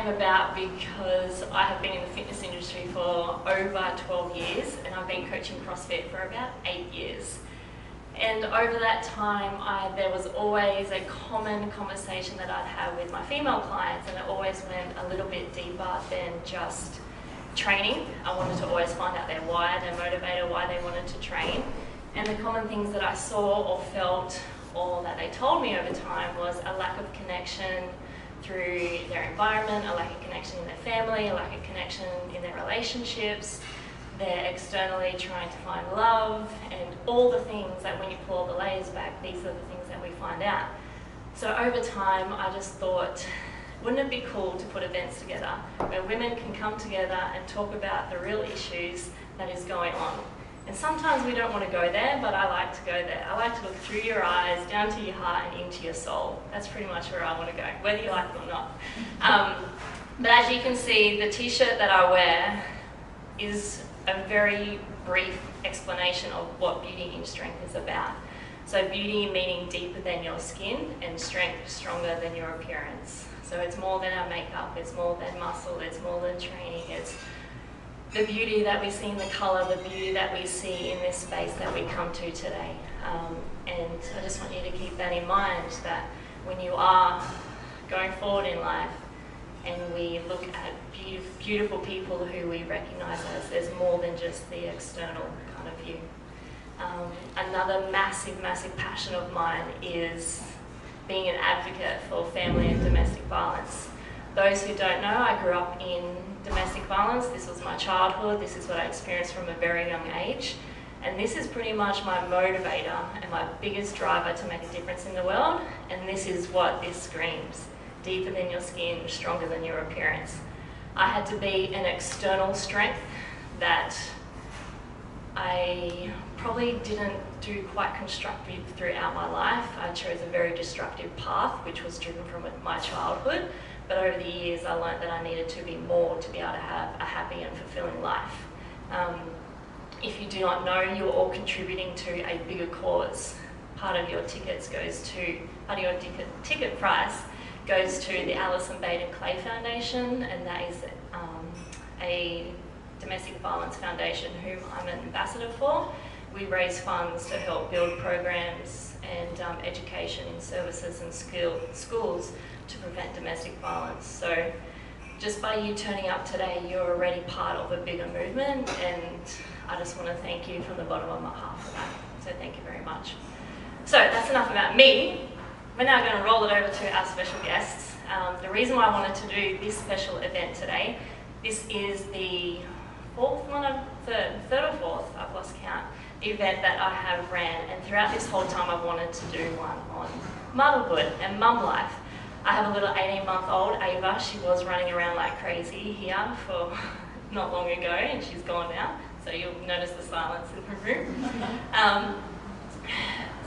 came about because I have been in the fitness industry for over 12 years and I've been coaching CrossFit for about 8 years. And over that time, there was always a common conversation that I'd have with my female clients, and it always went a little bit deeper than just training. I wanted to always find out their why, their motivator, why they wanted to train. And the common things that I saw or felt or that they told me over time was a lack of connection through their environment, a lack of connection in their family, a lack of connection in their relationships. They're externally trying to find love and all the things that when you pull all the layers back, these are the things that we find out. So over time, I just thought, wouldn't it be cool to put events together where women can come together and talk about the real issues that is going on? And sometimes we don't want to go there, but I like to go there. I like to look through your eyes, down to your heart and into your soul. That's pretty much where I want to go, whether you like it or not. But as you can see, the t-shirt that I wear is a very brief explanation of what beauty in strength is about. So beauty meaning deeper than your skin and strength stronger than your appearance. So it's more than our makeup, it's more than muscle, it's more than training, it's the beauty that we see in the colour, the beauty that we see in this space that we come to today. And I just want you to keep that in mind, that when you are going forward in life and we look at beautiful people who we recognise as, there's more than just the external kind of view. Another massive, massive passion of mine is being an advocate for family and domestic violence. Those who don't know, I grew up in domestic violence. This was my childhood. This is what I experienced from a very young age. And this is pretty much my motivator and my biggest driver to make a difference in the world. And this is what this screams: deeper than your skin, stronger than your appearance. I had to be an external strength that I probably didn't do quite constructive throughout my life. I chose a very destructive path, which was driven from my childhood. But over the years, I learned that I needed to be more to be able to have a happy and fulfilling life. If you do not know, you're all contributing to a bigger cause. Part of your ticket price goes to the Alison Baden Clay Foundation, and that is a domestic violence foundation whom I'm an ambassador for. We raise funds to help build programs and education in services and schools to prevent domestic violence. So just by you turning up today, you're already part of a bigger movement, and I just want to thank you from the bottom of my heart for that. So thank you very much. So that's enough about me. We're now going to roll it over to our special guests. The reason why I wanted to do this special event today, this is the third or fourth, I've lost count, event that I have ran, and throughout this whole time I've wanted to do one on motherhood and mum life. I have a little 18-month-old, Ava. She was running around like crazy here for not long ago, and she's gone now, so you'll notice the silence in the room.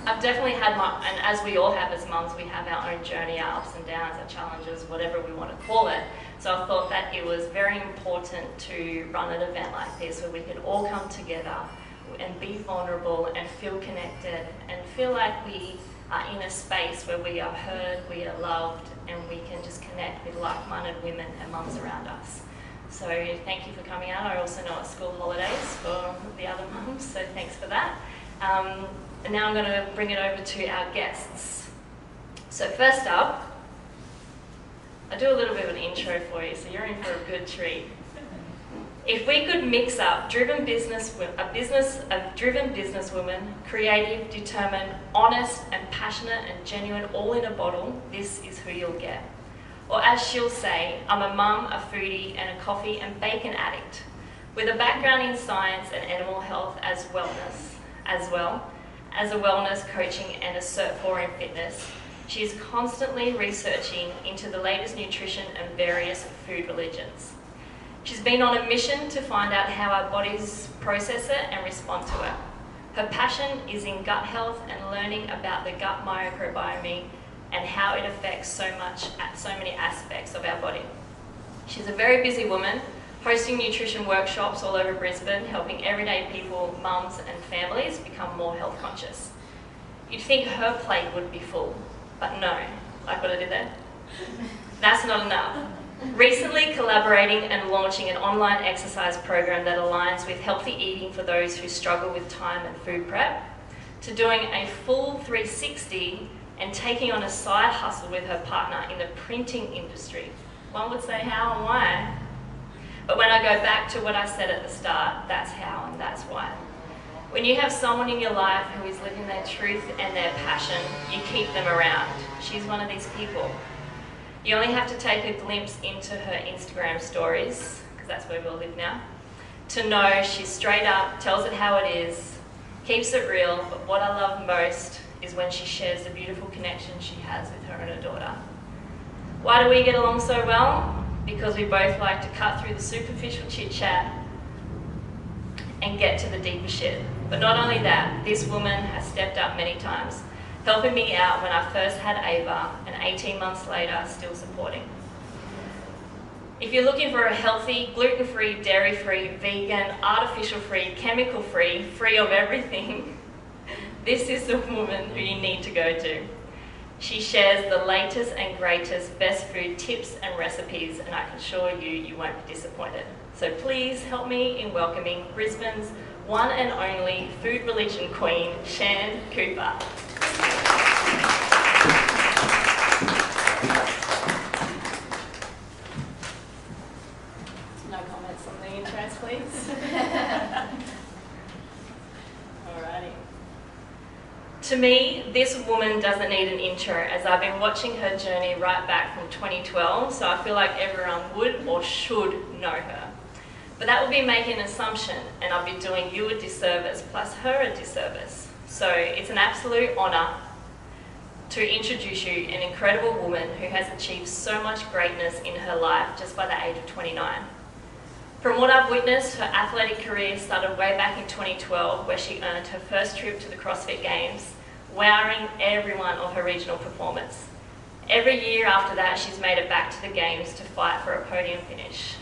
I've definitely had and as we all have as mums, we have our own journey, our ups and downs, our challenges, whatever we want to call it. So I thought that it was very important to run an event like this where we could all come together and be vulnerable and feel connected and feel like we are in a space where we are heard, we are loved, and we can just connect with like-minded women and mums around us. So thank you for coming out. I also know it's school holidays for the other mums, so thanks for that. And now I'm going to bring it over to our guests. So first up, I do a little bit of an intro for you, so you're in for a good treat. If we could mix up a driven businesswoman, creative, determined, honest and passionate and genuine all in a bottle, this is who you'll get. Or as she'll say, I'm a mum, a foodie and a coffee and bacon addict with a background in science and animal health as well as a wellness coaching and a Cert 4 in fitness. She is constantly researching into the latest nutrition and various food religions. She's been on a mission to find out how our bodies process it and respond to it. Her passion is in gut health and learning about the gut microbiome and how it affects so many aspects of our body. She's a very busy woman, hosting nutrition workshops all over Brisbane, helping everyday people, mums and families become more health conscious. You'd think her plate would be full, but no, like what I did there. That's not enough. Recently collaborating and launching an online exercise program that aligns with healthy eating for those who struggle with time and food prep, to doing a full 360 and taking on a side hustle with her partner in the printing industry. One would say how and why, but when I go back to what I said at the start, that's how and that's why. When you have someone in your life who is living their truth and their passion, you keep them around. She's one of these people. You only have to take a glimpse into her Instagram stories, because that's where we all live now, to know she's straight up, tells it how it is, keeps it real, but what I love most is when she shares the beautiful connection she has with her and her daughter. Why do we get along so well? Because we both like to cut through the superficial chit-chat and get to the deeper shit. But not only that, this woman has stepped up many times, helping me out when I first had Ava, and 18 months later, still supporting. If you're looking for a healthy, gluten-free, dairy-free, vegan, artificial-free, chemical-free, free of everything, this is the woman who you need to go to. She shares the latest and greatest best food tips and recipes, and I can assure you, you won't be disappointed. So please help me in welcoming Brisbane's one and only food religion queen, Shan Cooper. No comments on the intros, please. Alrighty. To me, this woman doesn't need an intro, as I've been watching her journey right back from 2012, so I feel like everyone would or should know her. But that would be making an assumption, and I'd be doing you a disservice, plus her a disservice. So it's an absolute honour to introduce you an incredible woman who has achieved so much greatness in her life just by the age of 29. From what I've witnessed, her athletic career started way back in 2012, where she earned her first trip to the CrossFit Games, wowing everyone of her regional performance. Every year after that, she's made it back to the Games to fight for a podium finish.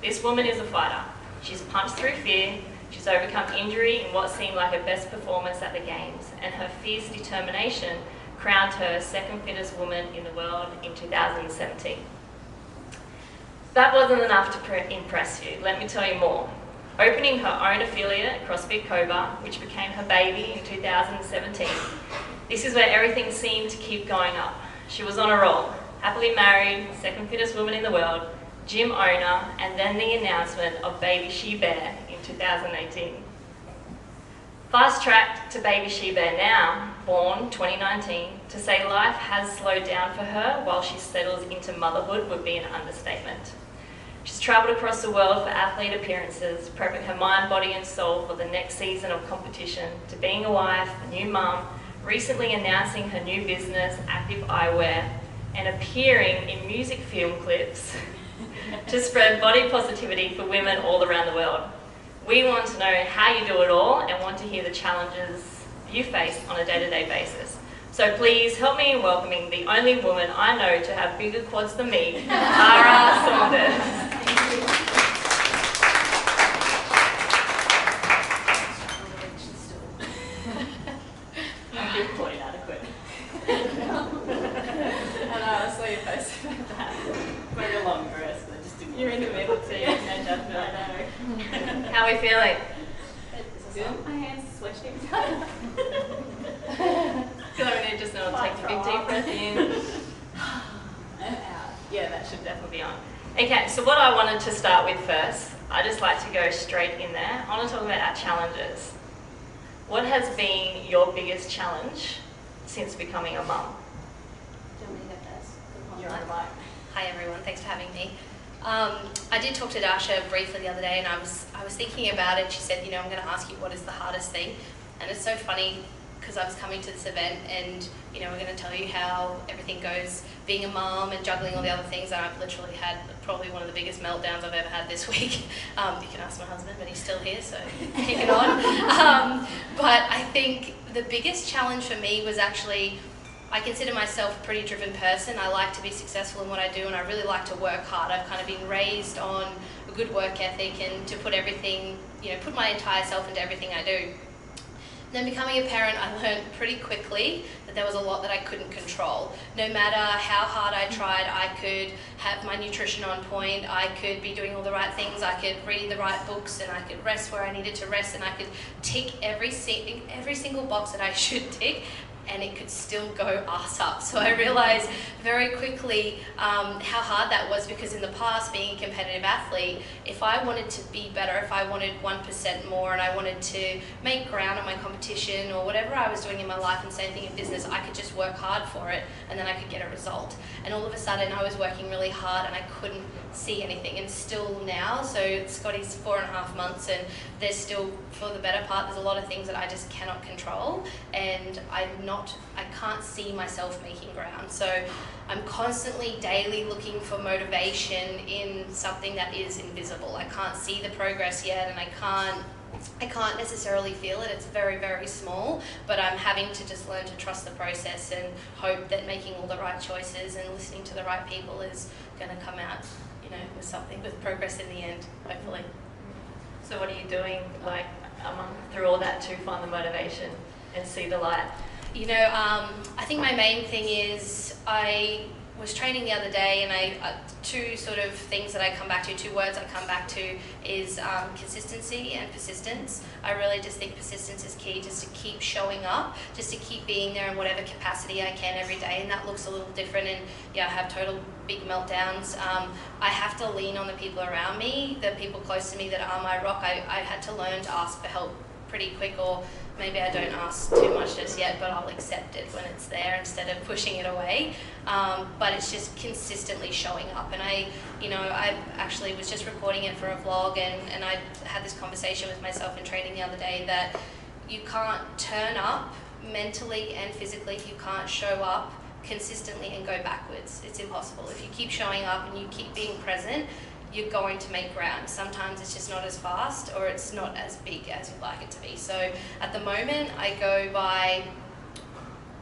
This woman is a fighter. She's punched through fear, she's overcome injury in what seemed like her best performance at the Games, and her fierce determination crowned her second fittest woman in the world in 2017. That wasn't enough to impress you, let me tell you more. Opening her own affiliate, CrossFit Cobra, which became her baby in 2017, this is where everything seemed to keep going up. She was on a roll, happily married, second fittest woman in the world, gym owner, and then the announcement of baby she-bear in 2018. Fast track to baby she-bear now, born 2019, to say life has slowed down for her while she settles into motherhood would be an understatement. She's travelled across the world for athlete appearances, prepping her mind, body and soul for the next season of competition, to being a wife, a new mum, recently announcing her new business, Active Eyewear, and appearing in music film clips to spread body positivity for women all around the world. We want to know how you do it all and want to hear the challenges you face on a day-to-day basis. So please help me in welcoming the only woman I know to have bigger quads than me, Kara Saunders. You're quite inadequate. I know, I saw your post about that. Very long dress, but just didn't. You're in the middle too, no judgment, I know. How are we feeling? Good? My hands are sweating. I feel like we need just now to take a big deep breath in. And out. Yeah, that should definitely be on. Okay, so what I wanted to start with first, I just like to go straight in there. I want to talk about our challenges. What has been your biggest challenge since becoming a mum? Do you want me to go first? You're on the mic. Hi everyone, thanks for having me. I did talk to Dasha briefly the other day, and I was thinking about it. She said, I'm going to ask you what is the hardest thing, and it's so funny because I was coming to this event, and we're going to tell you how everything goes being a mum and juggling all the other things, and I've literally had probably one of the biggest meltdowns I've ever had this week. You can ask my husband, but he's still here, so keep it on. But I think the biggest challenge for me was actually, I consider myself a pretty driven person. I like to be successful in what I do, and I really like to work hard. I've kind of been raised on a good work ethic and to put everything, put my entire self into everything I do. Then becoming a parent, I learned pretty quickly that there was a lot that I couldn't control. No matter how hard I tried, I could have my nutrition on point, I could be doing all the right things, I could read the right books, and I could rest where I needed to rest, and I could tick every single box that I should tick, and it could still go ass up. So I realized very quickly how hard that was, because in the past, being a competitive athlete, if I wanted to be better, if I wanted 1% more and I wanted to make ground on my competition or whatever I was doing in my life, and same thing in business, I could just work hard for it and then I could get a result. And all of a sudden I was working really hard and I couldn't see anything, and still now, so Scotty's 4.5 months and there's still, for the better part, there's a lot of things that I just cannot control, and I can't see myself making ground. So I'm constantly daily looking for motivation in something that is invisible. I can't see the progress yet, and I can't necessarily feel it. It's very, very small, but I'm having to just learn to trust the process and hope that making all the right choices and listening to the right people is going to come out, with something, with progress in the end, hopefully. So what are you doing, through all that, to find the motivation and see the light? I think my main thing is, I was training the other day, and two sort of things that I come back to, two words I come back to is consistency and persistence. I really just think persistence is key, just to keep showing up, just to keep being there in whatever capacity I can every day, and that looks a little different, and I have total big meltdowns. I have to lean on the people around me, the people close to me that are my rock. I had to learn to ask for help pretty quick, or maybe I don't ask too much just yet, but I'll accept it when it's there instead of pushing it away. But it's just consistently showing up. And I actually was just recording it for a vlog, and I had this conversation with myself in training the other day that you can't turn up mentally and physically if you can't show up consistently and go backwards. It's impossible. If you keep showing up and you keep being present, you're going to make ground. Sometimes it's just not as fast, or it's not as big as you'd like it to be. So at the moment, I go by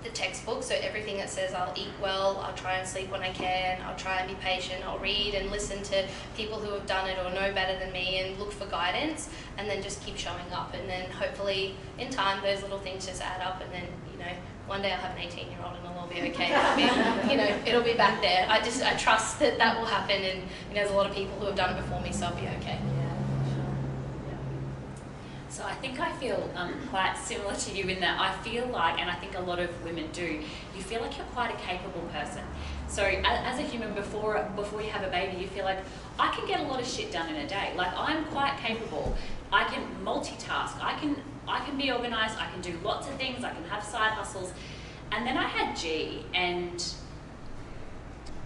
the textbook, so everything that says I'll eat well, I'll try and sleep when I can, I'll try and be patient, I'll read and listen to people who have done it or know better than me and look for guidance, and then just keep showing up. And then hopefully in time, those little things just add up, and then, one day I'll have an 18-year-old and it'll all be okay. It'll be back there. I trust that will happen, and there's a lot of people who have done it before me, so I'll be okay. So I think I feel quite similar to you in that I feel like, and I think a lot of women do, you feel like you're quite a capable person. So as a human, before you have a baby, you feel like, I can get a lot of shit done in a day. Like, I'm quite capable. I can multitask. I can be organised. I can do lots of things. I can have side hustles. And then I had G, and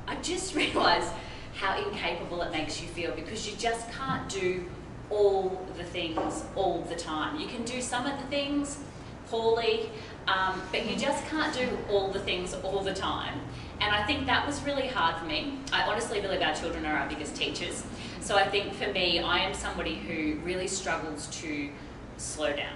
I just realised how incapable it makes you feel, because you just can't do all the things all the time. You can do some of the things poorly, but you just can't do all the things all the time. And I think that was really hard for me. I honestly believe our children are our biggest teachers. So I think for me, I am somebody who really struggles to slow down.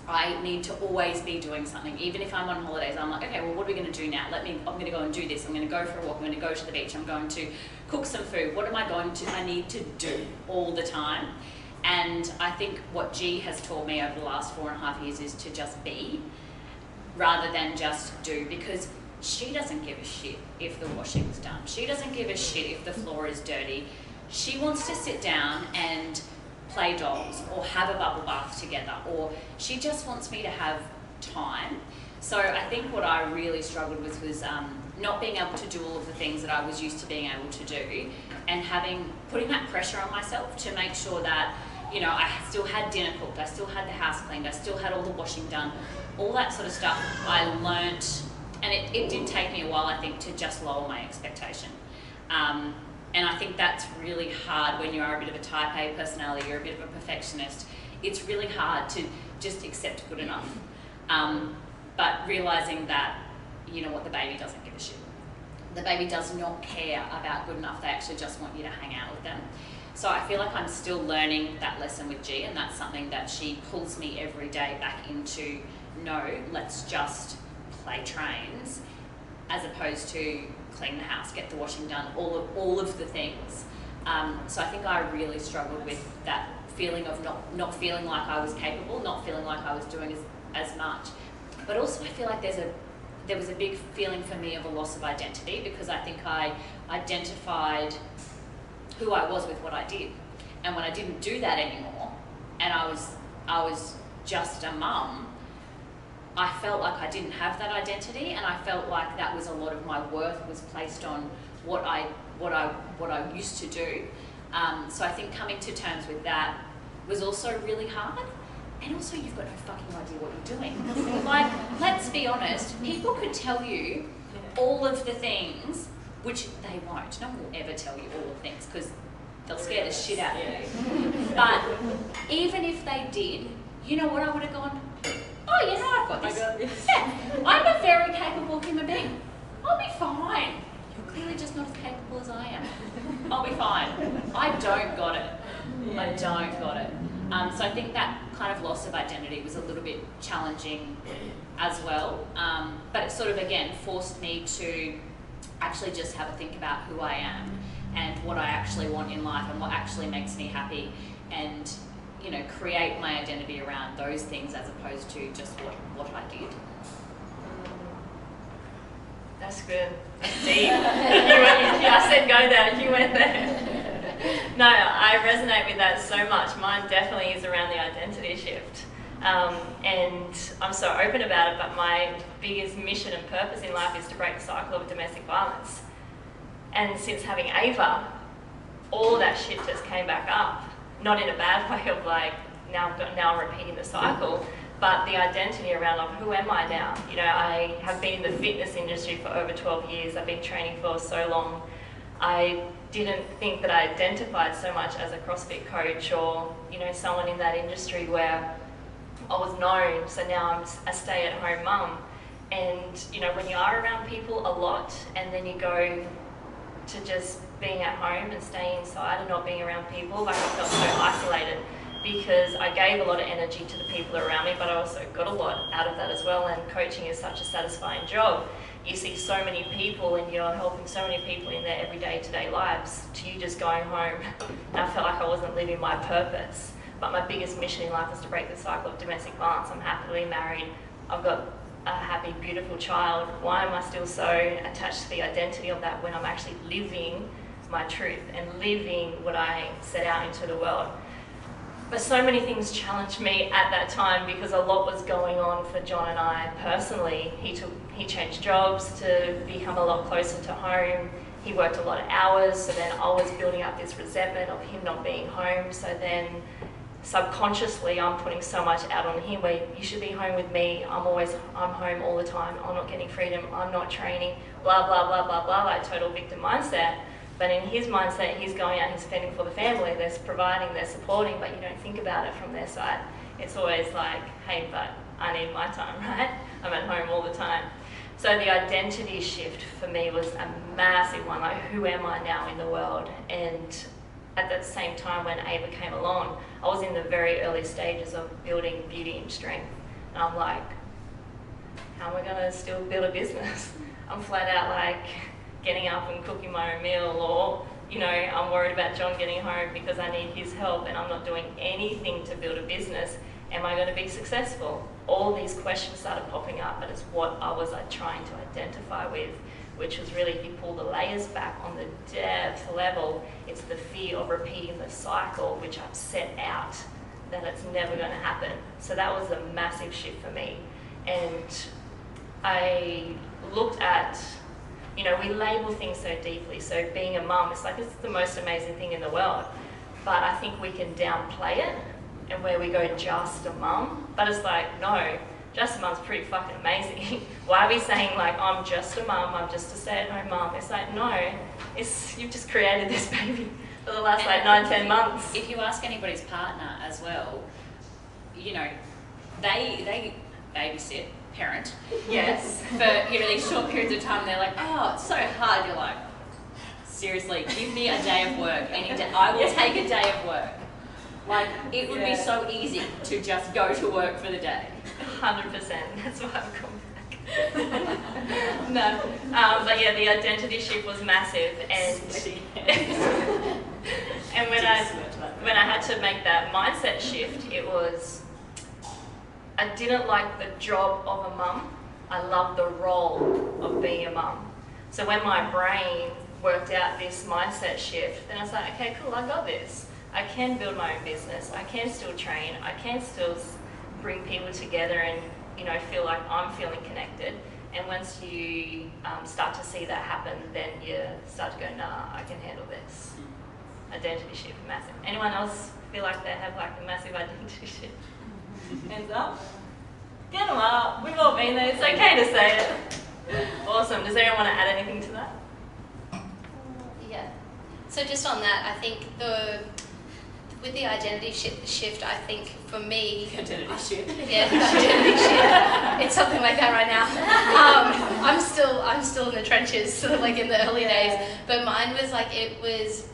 I need to always be doing something. Even if I'm on holidays, I'm like, okay, well, what are we going to do now? I'm going to go and do this. I'm going to go for a walk. I'm going to go to the beach. I'm going to cook some food. What am I need to do all the time? And I think what G has taught me over the last 4.5 years is to just be, rather than just do, because she doesn't give a shit if the washing's done. She doesn't give a shit if the floor is dirty. She wants to sit down and play dolls or have a bubble bath together, or she just wants me to have time. So I think what I really struggled with was not being able to do all of the things that I was used to being able to do, and putting that pressure on myself to make sure that I still had dinner cooked, I still had the house cleaned, I still had all the washing done, all that sort of stuff. I learnt, and it did take me a while, I think, to just lower my expectation. And I think that's really hard when you are a bit of a type A personality, you're a bit of a perfectionist. It's really hard to just accept good enough. But realising that, the baby doesn't give a shit. The baby does not care about good enough, they actually just want you to hang out with them. So I feel like I'm still learning that lesson with G, and that's something that she pulls me every day back into, no, let's just play trains, as opposed to clean the house, get the washing done, all of the things. So I think I really struggled with that feeling of not feeling like I was capable, not feeling like I was doing as much. But also I feel like there was a big feeling for me of a loss of identity, because I think I identified who I was with what I did. And when I didn't do that anymore, and I was just a mum, I felt like I didn't have that identity, and I felt like that was a lot of my worth was placed on what I used to do. So I think coming to terms with that was also really hard. And also, you've got no fucking idea what you're doing. Like, let's be honest, people could tell you all of the things, which they won't. No one will ever tell you all the things, because they'll scare the shit out of you. But even if they did, you know what I would have gone, oh, you know, I've got this. Yeah, I'm a very capable human being. I'll be fine. You're clearly just not as capable as I am. I'll be fine. I don't got it. I don't got it. So I think that kind of loss of identity was a little bit challenging as well. But it sort of, again, forced me to actually just have a think about who I am and what I actually want in life and what actually makes me happy, and, you know, create my identity around those things as opposed to just what I did. That's good. That's deep. I said go there, you went there. No, I resonate with that so much. Mine definitely is around the identity shift. And I'm so open about it, but my biggest mission and purpose in life is to break the cycle of domestic violence. And since having Ava, all that shit just came back up. Not in a bad way of like, now I'm repeating the cycle, but the identity around like, who am I now? You know, I have been in the fitness industry for over 12 years. I've been training for so long. I didn't think that I identified so much as a CrossFit coach or, you know, someone in that industry where I was known. So now I'm a stay-at-home mum. And, you know, when you are around people a lot and then you go to just being at home and staying inside and not being around people, like I felt so isolated because I gave a lot of energy to the people around me, but I also got a lot out of that as well. And coaching is such a satisfying job. You see so many people and you're helping so many people in their everyday to-day lives to you just going home. And I felt like I wasn't living my purpose. But my biggest mission in life is to break the cycle of domestic violence. I'm happily married. I've got a happy, beautiful child. Why am I still so attached to the identity of that when I'm actually living my truth and living what I set out into the world? But so many things challenged me at that time because a lot was going on for John and I personally. He changed jobs to become a lot closer to home. He worked a lot of hours, so then I was building up this resentment of him not being home. So then subconsciously I'm putting so much out on him where you should be home with me. I'm home all the time. I'm not getting freedom. I'm not training. Blah, blah, blah, blah, blah, like total victim mindset. But in his mindset, he's going out, he's fending for the family, they're providing, they're supporting, but you don't think about it from their side. It's always like, hey, but I need my time, right? I'm at home all the time. So the identity shift for me was a massive one, like who am I now in the world? And at that same time when Ava came along, I was in the very early stages of building beauty and strength. And I'm like, how am I gonna still build a business? I'm flat out like, getting up and cooking my own meal, or, you know, I'm worried about John getting home because I need his help and I'm not doing anything to build a business. Am I going to be successful? All these questions started popping up, but it's what I was trying to identify with, which was really, if you pull the layers back on the depth level, it's the fear of repeating the cycle, which I've set out that it's never going to happen. So that was a massive shift for me. And I looked at, you know, we label things so deeply. So being a mum, it's like it's the most amazing thing in the world. But I think we can downplay it and where we go just a mum. But it's like, no, just a mum's pretty fucking amazing. Why are we saying like, I'm just a mum, I'm just a stay-at-home mum? It's like, no, you've just created this baby for the last like 9-10 months. If you ask anybody's partner as well, you know, they babysit, parent. Yes. For, you know, these short periods of time, they're like, oh, it's so hard. You're like, seriously, give me a day of work any day. I will take a day of work. Like, it would be so easy to just go to work for the day. 100%. That's why I've come back. No. But yeah, the identity shift was massive. And when I had to make that mindset shift, it was I didn't like the job of a mum. I loved the role of being a mum. So when my brain worked out this mindset shift, then I was like, okay, cool, I got this. I can build my own business. I can still train. I can still bring people together and, you know, feel like I'm feeling connected. And once you start to see that happen, then you start to go, nah, I can handle this. Identity shift, massive. Anyone else feel like they have like a massive identity shift? Hands up. Get them up. We've all been there. It's okay to say it. Awesome. Does anyone want to add anything to that? Yeah. So just on that, I think with the identity shift, I think for me... Identity shift. Yeah, identity shift. It's something like that right now. I'm still in the trenches, sort of like in the early days. But mine was like, it was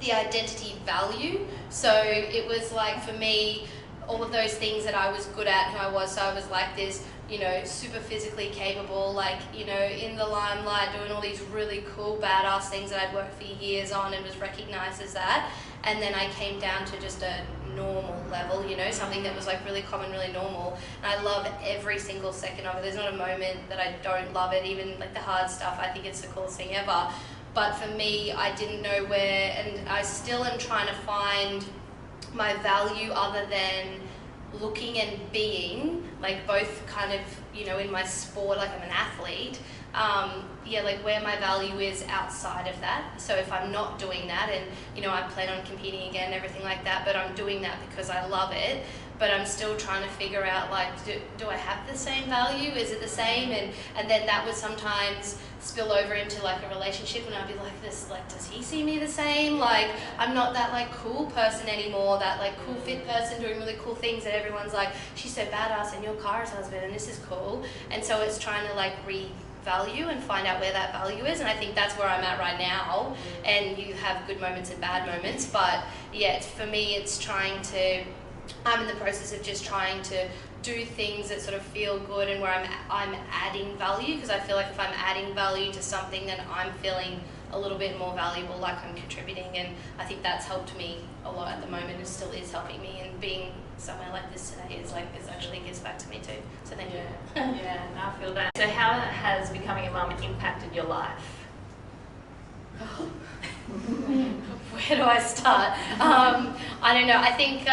the identity value. So it was like, for me, all of those things that I was good at, who I was. So I was like this, you know, super physically capable, like, you know, in the limelight, doing all these really cool, badass things that I'd worked for years on and was recognized as that. And then I came down to just a normal level, you know, something that was like really common, really normal. And I love every single second of it. There's not a moment that I don't love it, even like the hard stuff. I think it's the coolest thing ever. But for me, I didn't know where, and I still am trying to find my value other than looking and being, like both kind of, you know, in my sport, like I'm an athlete, yeah, like where my value is outside of that. So if I'm not doing that, and, you know, I plan on competing again and everything like that, but I'm doing that because I love it, but I'm still trying to figure out, like, do I have the same value? Is it the same? And then that would sometimes spill over into like a relationship, and I'd be like, this, like, does he see me the same? Like, I'm not that like cool person anymore, that like cool fit person doing really cool things that everyone's like, she's so badass and you're Kara's husband and this is cool. And so it's trying to like revalue and find out where that value is, and I think that's where I'm at right now. And you have good moments and bad moments, but yeah, for me it's trying to, I'm in the process of just trying to do things that sort of feel good and where I'm adding value, because I feel like if I'm adding value to something, then I'm feeling a little bit more valuable, like I'm contributing, and I think that's helped me a lot at the moment and still is helping me, and being somewhere like this today is like, it actually gives back to me too, so thank you. Yeah, I feel that. So how has becoming a mum impacted your life? Where do I start? I don't know. I think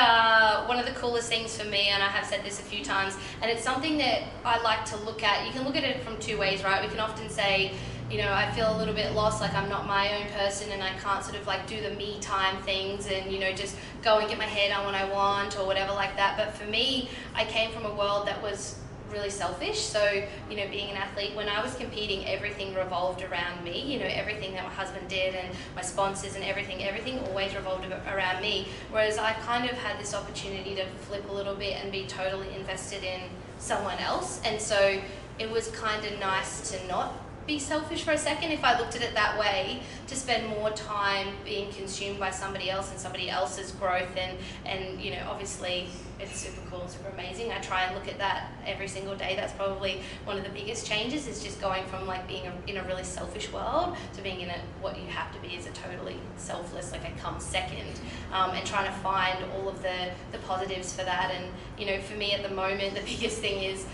one of the coolest things for me, and I have said this a few times, and it's something that I like to look at. You can look at it from two ways, right? We can often say, you know, I feel a little bit lost, like I'm not my own person and I can't sort of like do the me time things and, you know, just go and get my hair done when I want or whatever like that. But for me, I came from a world that was really selfish. So, you know, being an athlete, when I was competing, everything revolved around me. You know, everything that my husband did and my sponsors and everything always revolved around me. Whereas I kind of had this opportunity to flip a little bit and be totally invested in someone else. And so it was kind of nice to not be selfish for a second, if I looked at it that way, to spend more time being consumed by somebody else and somebody else's growth, and you know, obviously it's super cool and super amazing. I try and look at that every single day. That's probably one of the biggest changes, is just going from like being in a really selfish world to being in what you have to be is a totally selfless, like I come second, and trying to find all of the positives for that. And you know, for me at the moment, the biggest thing is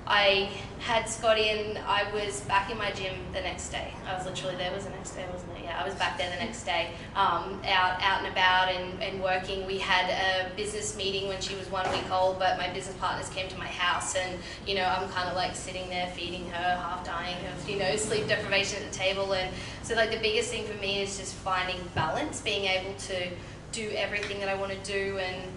I had Scotty and I was back in my gym the next day. I was literally there, was the next day, wasn't it? Yeah, I was back there the next day, out and about and working. We had a business meeting when she was 1 week old, but my business partners came to my house, and you know, I'm kind of like sitting there feeding her, half dying of, you know, sleep deprivation at the table. And so like the biggest thing for me is just finding balance, being able to do everything that I want to do and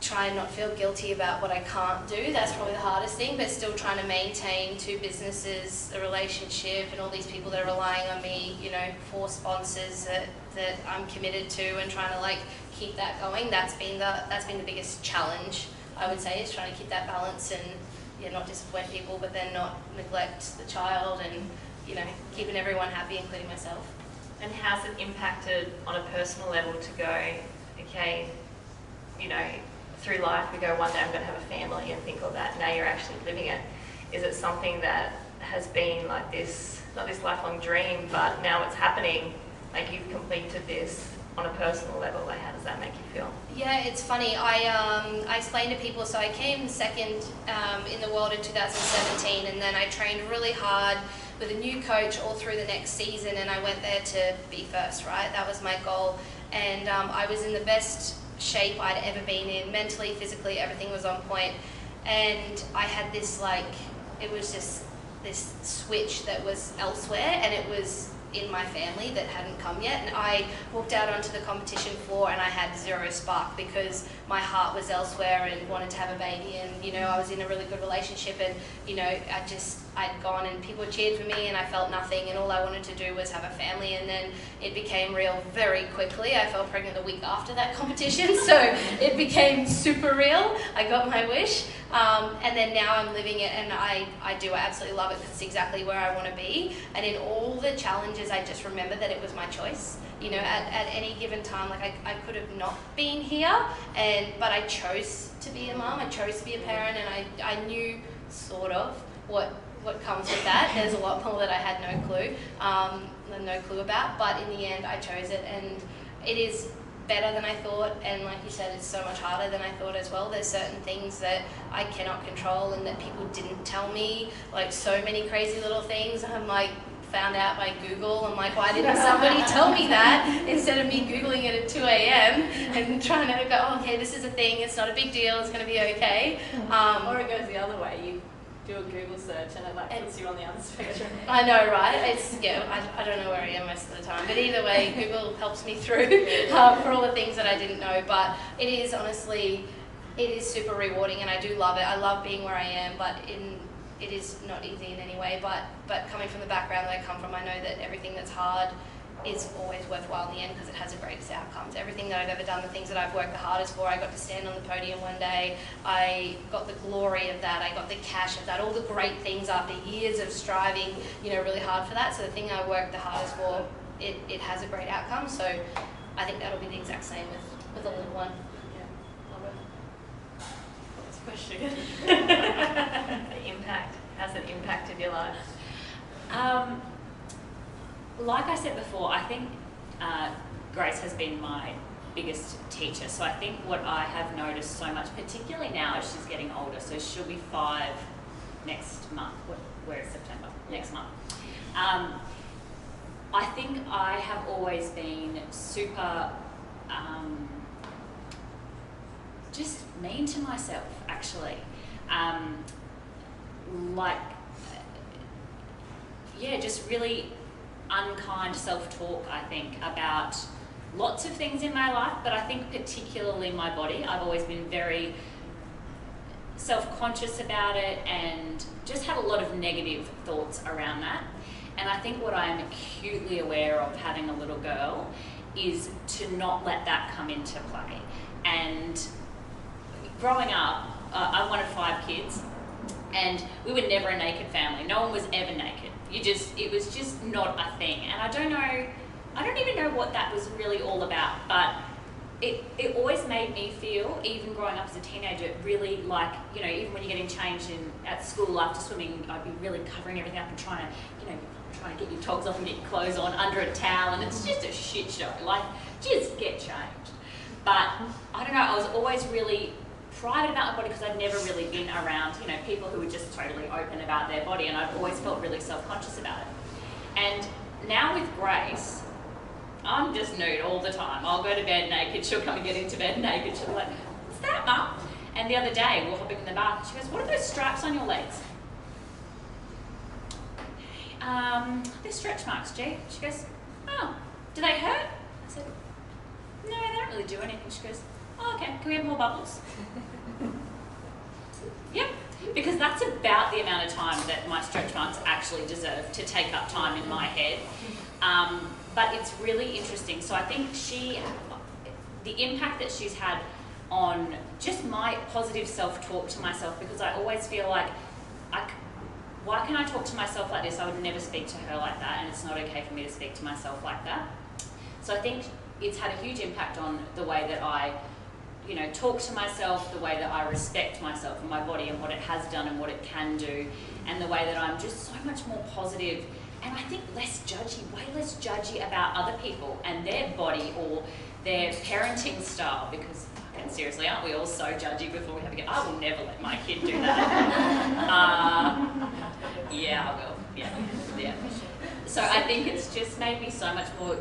try and not feel guilty about what I can't do. That's probably the hardest thing, but still trying to maintain two businesses, a relationship, and all these people that are relying on me, you know, for sponsors that I'm committed to, and trying to like keep that going. That's been the biggest challenge, I would say, is trying to keep that balance and, yeah, not disappoint people, but then not neglect the child, and, you know, keeping everyone happy, including myself. And how's it impacted on a personal level to go, okay, you know, through life we go, one day I'm going to have a family, and think all that, now you're actually living it. Is it something that has been like this, not this lifelong dream, but now it's happening, like you've completed this, on a personal level, like how does that make you feel? Yeah, it's funny. I explain to people, so I came second in the world in 2017, and then I trained really hard with a new coach all through the next season, and I went there to be first, right? That was my goal. And I was in the best shape I'd ever been in, mentally, physically, everything was on point. And I had this, like, it was just this switch that was elsewhere, and it was in my family that hadn't come yet. And I walked out onto the competition floor and I had zero spark because my heart was elsewhere and wanted to have a baby, and you know, I was in a really good relationship, and you know, I'd gone and people cheered for me and I felt nothing, and all I wanted to do was have a family. And then it became real very quickly. I fell pregnant the week after that competition, so it became super real. I got my wish, and then now I'm living it, and I absolutely love it because it's exactly where I want to be. And in all the challenges, I just remember that it was my choice. You know, at any given time, like I could have not been here, but I chose to be a mum, I chose to be a parent, and I knew sort of what comes with that. There's a lot more that I had no clue about, but in the end I chose it, and it is better than I thought, and like you said, it's so much harder than I thought as well. There's certain things that I cannot control and that people didn't tell me, like so many crazy little things. I'm like, found out by Google. I'm like, why didn't somebody tell me that instead of me Googling it at 2 a.m. and trying to go, oh, okay, this is a thing, it's not a big deal, it's going to be okay. Or it goes the other way, you do a Google search and it like puts you on the other spectrum. I know, right? It's, yeah, I don't know where I am most of the time, but either way, Google helps me through for all the things that I didn't know. But it is honestly, it is super rewarding, and I do love it. I love being where I am, but it is not easy in any way, but coming from the background that I come from, I know that everything that's hard is always worthwhile in the end because it has the greatest outcomes. Everything that I've ever done, the things that I've worked the hardest for, I got to stand on the podium one day, I got the glory of that, I got the cash of that, all the great things after years of striving, you know, really hard for that. So the thing I worked the hardest for, it has a great outcome. So I think that'll be the exact same with the little one. Question. The impact. Has it impacted your life? Like I said before, I think Grace has been my biggest teacher. So I think what I have noticed so much, particularly now as she's getting older, so she'll be 5 next month. Where is September? Next month. I think I have always been super just mean to myself, actually. Just really unkind self-talk, I think, about lots of things in my life, but I think particularly my body. I've always been very self-conscious about it and just had a lot of negative thoughts around that. And I think what I'm acutely aware of having a little girl is to not let that come into play. And growing up, I'm one of 5 kids, and we were never a naked family. No one was ever naked. It was just not a thing. And I don't even know what that was really all about, but it always made me feel, even growing up as a teenager, really like, you know, even when you're getting changed at school after swimming, I'd be really covering everything up and trying to get your togs off and get your clothes on under a towel, and it's just a shit show. Like, just get changed. But I don't know, I was always really prided about my body because I'd never really been around, you know, people who were just totally open about their body, and I've always felt really self-conscious about it. And now with Grace, I'm just nude all the time. I'll go to bed naked, she'll come and get into bed naked, she'll be like, what's that, Mum? And the other day, we were hopping in the bath, and she goes, what are those stripes on your legs? They're stretch marks, G. She goes, oh, do they hurt? I said, no, they don't really do anything. She goes, oh, okay, can we have more bubbles? Yep, because that's about the amount of time that my stretch marks actually deserve to take up time in my head. But it's really interesting. So I think the impact that she's had on just my positive self-talk to myself, because I always feel like, why can I talk to myself like this? I would never speak to her like that, and it's not okay for me to speak to myself like that. So I think it's had a huge impact on the way that I, you know, talk to myself, the way that I respect myself and my body and what it has done and what it can do, and the way that I'm just so much more positive and I think less judgy, way less judgy about other people and their body or their parenting style, because fucking seriously, aren't we all so judgy before we have a kid? I will never let my kid do that. Yeah, I will. Yeah. So I think it's just made me so much more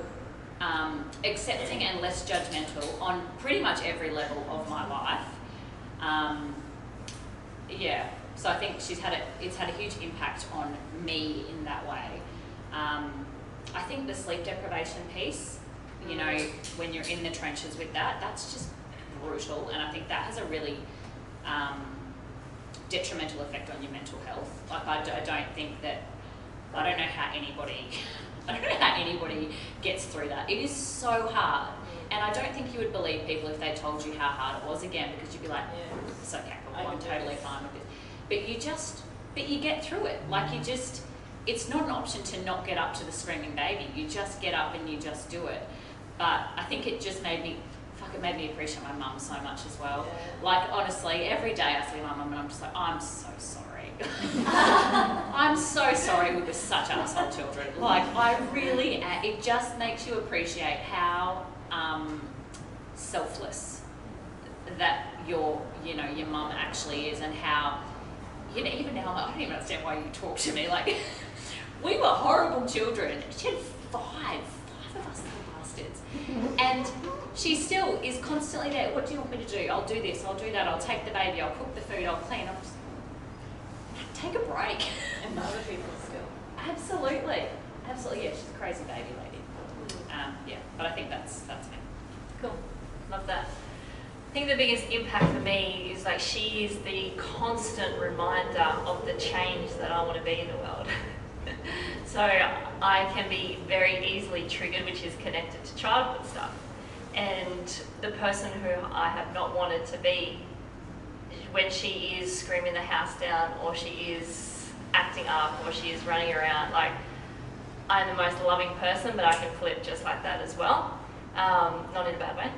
accepting and less judgmental on pretty much every level of my life. So I think it's had a huge impact on me in that way. I think the sleep deprivation piece, you know, when you're in the trenches with that, that's just brutal, and I think that has a really detrimental effect on your mental health. Like I don't think that, I don't know how anybody gets through that. It is so hard, and I don't think you would believe people if they told you how hard it was again, because you'd be like, it's okay, I'm totally fine with this. But you get through it. Like it's not an option to not get up to the screaming baby. You just get up and you just do it. But I think it just made me appreciate my mum so much as well. Yeah. Like honestly, every day I see my mum and I'm just like, I'm so sorry. I'm so sorry we were such asshole children. Like I really, it just makes you appreciate how selfless that your mum actually is, and how, you know, even now I don't even understand why you talk to me. Like we were horrible children. She had five of us little bastards, and she still is constantly there. What do you want me to do? I'll do this, I'll do that, I'll take the baby, I'll cook the food, I'll clean. I'm just, take a break. And for other people still. Absolutely. Yeah, she's a crazy baby lady. But I think that's me. Cool, love that. I think the biggest impact for me is like she is the constant reminder of the change that I want to be in the world. So I can be very easily triggered, which is connected to childhood stuff. And the person who I have not wanted to be, when she is screaming the house down, or she is acting up, or she is running around, like I'm the most loving person, but I can flip just like that as well. Not in a bad way.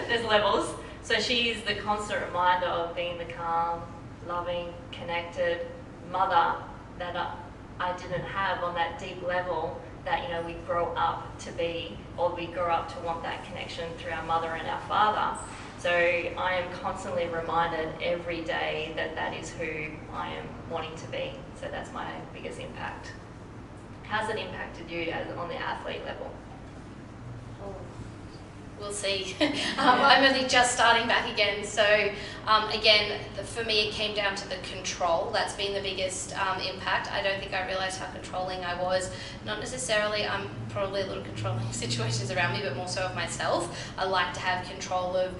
There's levels. So she is the constant reminder of being the calm, loving, connected mother that I didn't have on that deep level that, you know, we grow up to be, or we grow up to want that connection through our mother and our father. So I am constantly reminded every day that that is who I am wanting to be. So that's my biggest impact. How's it impacted you on the athlete level? We'll see. I'm only just starting back again. So again, for me, it came down to the control. That's been the biggest impact. I don't think I realised how controlling I was. Not necessarily, I'm probably a little controlling situations around me, but more so of myself. I like to have control of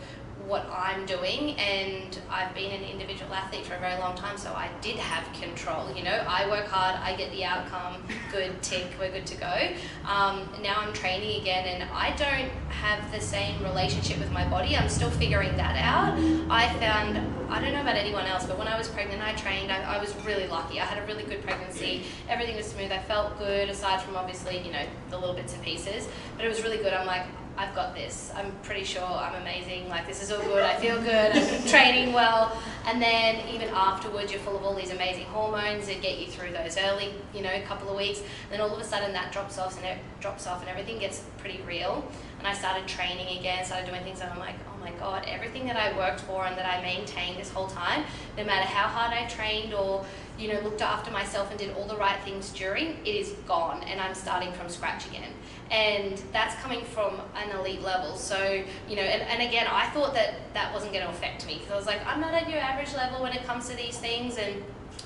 what I'm doing, and I've been an individual athlete for a very long time, so I did have control. You know, I work hard, I get the outcome, good, tick, we're good to go. Now I'm training again, and I don't have the same relationship with my body. I'm still figuring that out. I found, I don't know about anyone else, but when I was pregnant, I trained, I was really lucky. I had a really good pregnancy, everything was smooth, I felt good, aside from obviously, you know, the little bits and pieces, but it was really good. I'm like, I've got this. I'm pretty sure I'm amazing. Like, this is all good. I feel good. I'm training well. And then even afterwards, you're full of all these amazing hormones that get you through those early, you know, couple of weeks. Then all of a sudden that drops off and everything gets pretty real. And I started training again, started doing things, and I'm like, oh my God, everything that I worked for and that I maintained this whole time, no matter how hard I trained or, you know, looked after myself and did all the right things during, it is gone, and I'm starting from scratch again. And that's coming from an elite level. So, you know, and again, I thought that wasn't going to affect me, because I was like, I'm not at your average level when it comes to these things. And,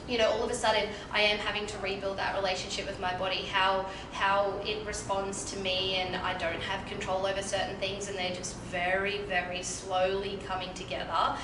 you know, all of a sudden I am having to rebuild that relationship with my body, how it responds to me, and I don't have control over certain things, and they're just very, very slowly coming together.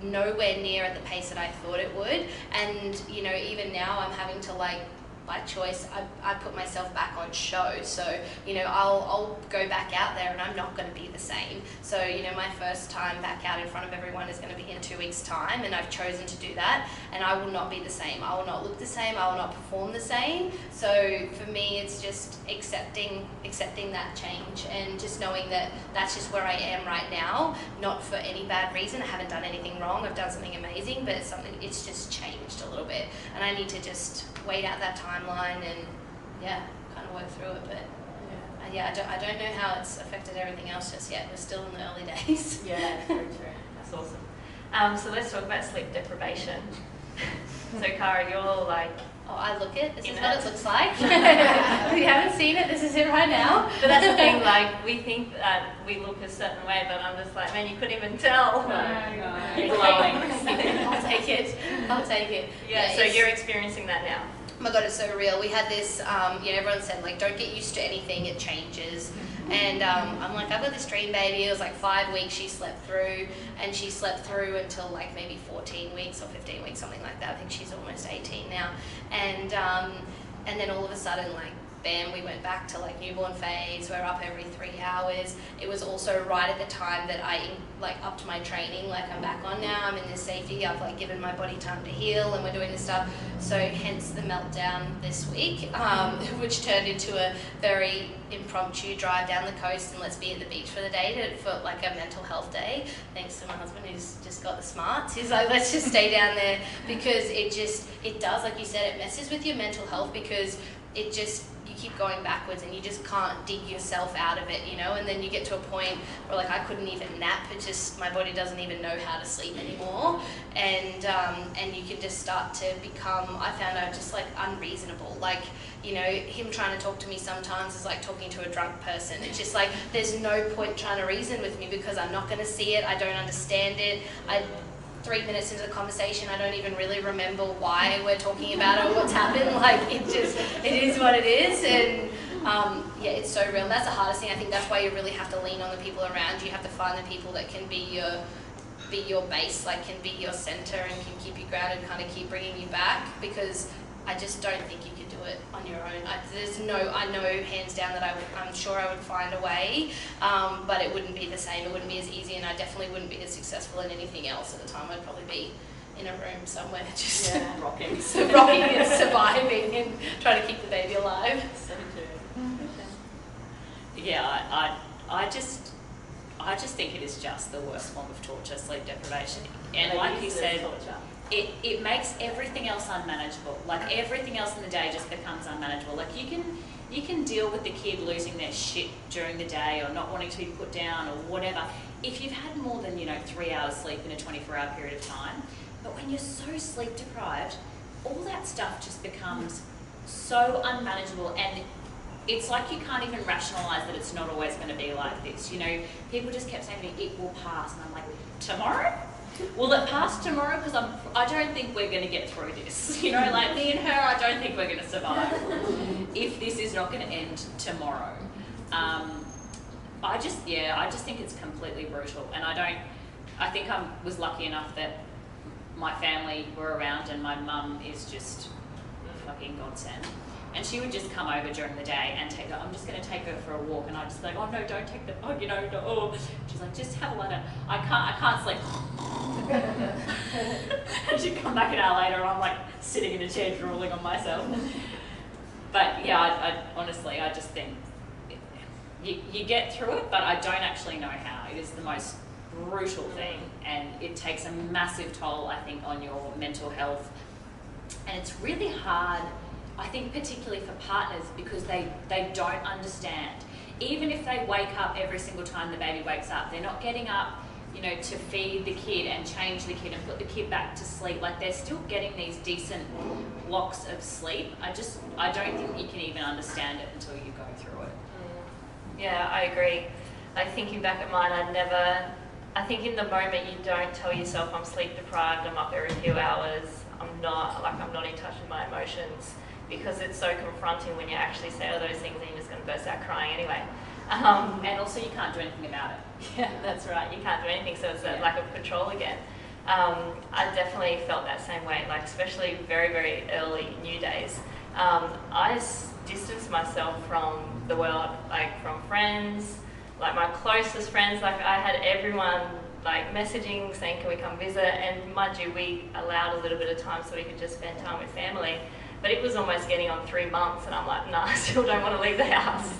Nowhere near at the pace that I thought it would. And, you know, even now I'm having to, like, by choice, I put myself back on show. So, you know, I'll go back out there and I'm not going to be the same. So, you know, my first time back out in front of everyone is going to be in 2 weeks' time, and I've chosen to do that, and I will not be the same. I will not look the same. I will not perform the same. So for me, it's just accepting that change, and just knowing that that's just where I am right now, not for any bad reason. I haven't done anything wrong. I've done something amazing, but it's just changed a little bit, and I need to just wait out that timeline and kind of work through it. But I don't know how it's affected everything else just yet. We're still in the early days. Yeah, very true. That's awesome. So let's talk about sleep deprivation. So Kara, you're like... Oh, I look it. This is what it looks like. If you haven't seen it, this is it right now. But that's the thing, like, we think that we look a certain way, but I'm just like, man, you couldn't even tell. You're glowing. I'll take it. I'll take it. Yeah, so you're experiencing that now. Oh my God, it's so real. We had this, everyone said, like, don't get used to anything, it changes. And I'm like, I've got this dream baby. It was like 5 weeks she slept through, and she slept through until like maybe 14 weeks or 15 weeks, something like that. I think she's almost 18 now. And then all of a sudden, like, bam, we went back to like newborn phase. We're up every 3 hours. It was also right at the time that I like upped my training. Like, I'm back on now. I'm in this safety. I've like given my body time to heal, and we're doing this stuff. So hence the meltdown this week, which turned into a very impromptu drive down the coast and let's be at the beach for the day for like a mental health day. Thanks to my husband who's just got the smarts. He's like, let's just stay down there, because it does, like you said, it messes with your mental health, because you keep going backwards and you just can't dig yourself out of it, and then you get to a point where like I couldn't even nap. It's just my body doesn't even know how to sleep anymore, and you can just start to become, I found out, just like unreasonable. Like, him trying to talk to me sometimes is like talking to a drunk person. It's just like there's no point trying to reason with me because I'm not going to see it, I don't understand it. 3 minutes into the conversation, I don't even really remember why we're talking about it or what's happened. Like, it is what it is, and it's so real. And that's the hardest thing. I think that's why you really have to lean on the people around you. You have to find the people that can be your base, like can be your center and can keep you grounded, kind of keep bringing you back, because I just don't think you could do it on your own. I know hands down that I'm sure I would find a way, but it wouldn't be the same. It wouldn't be as easy, and I definitely wouldn't be as successful in anything else at the time. I'd probably be in a room somewhere just rocking and surviving and trying to keep the baby alive. So true. Yeah, I just think it is just the worst form of torture, sleep deprivation. And like you said, it makes everything else unmanageable. Like, everything else in the day just becomes unmanageable. Like, you can deal with the kid losing their shit during the day or not wanting to be put down or whatever if you've had more than 3 hours sleep in a 24-hour period of time. But when you're so sleep deprived, all that stuff just becomes so unmanageable, and it's like you can't even rationalise that it's not always going to be like this. People just kept saying to me, it will pass, and I'm like, tomorrow? Will it pass tomorrow? Because I don't think we're going to get through this. Like me and her, I don't think we're going to survive if this is not going to end tomorrow. I just think it's completely brutal, and I think I was lucky enough that my family were around, and my mum is just a fucking godsend. And she would just come over during the day and I'm just going to take her for a walk, and I'd just be like, oh no, don't take the dog, no, oh. She's like, just have a lie down. I can't sleep. And she'd come back an hour later, and I'm like sitting in a chair drooling on myself. But yeah, I honestly, I just think you get through it, but I don't actually know how. It is the most brutal thing, and it takes a massive toll, I think, on your mental health. And it's really hard, I think, particularly for partners, because they don't understand. Even if they wake up every single time the baby wakes up, they're not getting up, to feed the kid and change the kid and put the kid back to sleep. Like, they're still getting these decent blocks of sleep. I don't think you can even understand it until you go through it. Yeah, I agree. Like, thinking back at mine, I think in the moment you don't tell yourself I'm sleep deprived, I'm up every few hours, I'm not in touch with my emotions, because it's so confronting when you actually say all those things and you're just going to burst out crying anyway. And also you can't do anything about it. Yeah, that's right. You can't do anything, so it's that lack of control again. I definitely felt that same way, like especially very, very early new days. I distanced myself from the world, like from friends, like my closest friends. Like, I had everyone like messaging saying, can we come visit? And mind you, we allowed a little bit of time so we could just spend time with family. But it was almost getting on 3 months, and I'm like, nah, I still don't want to leave the house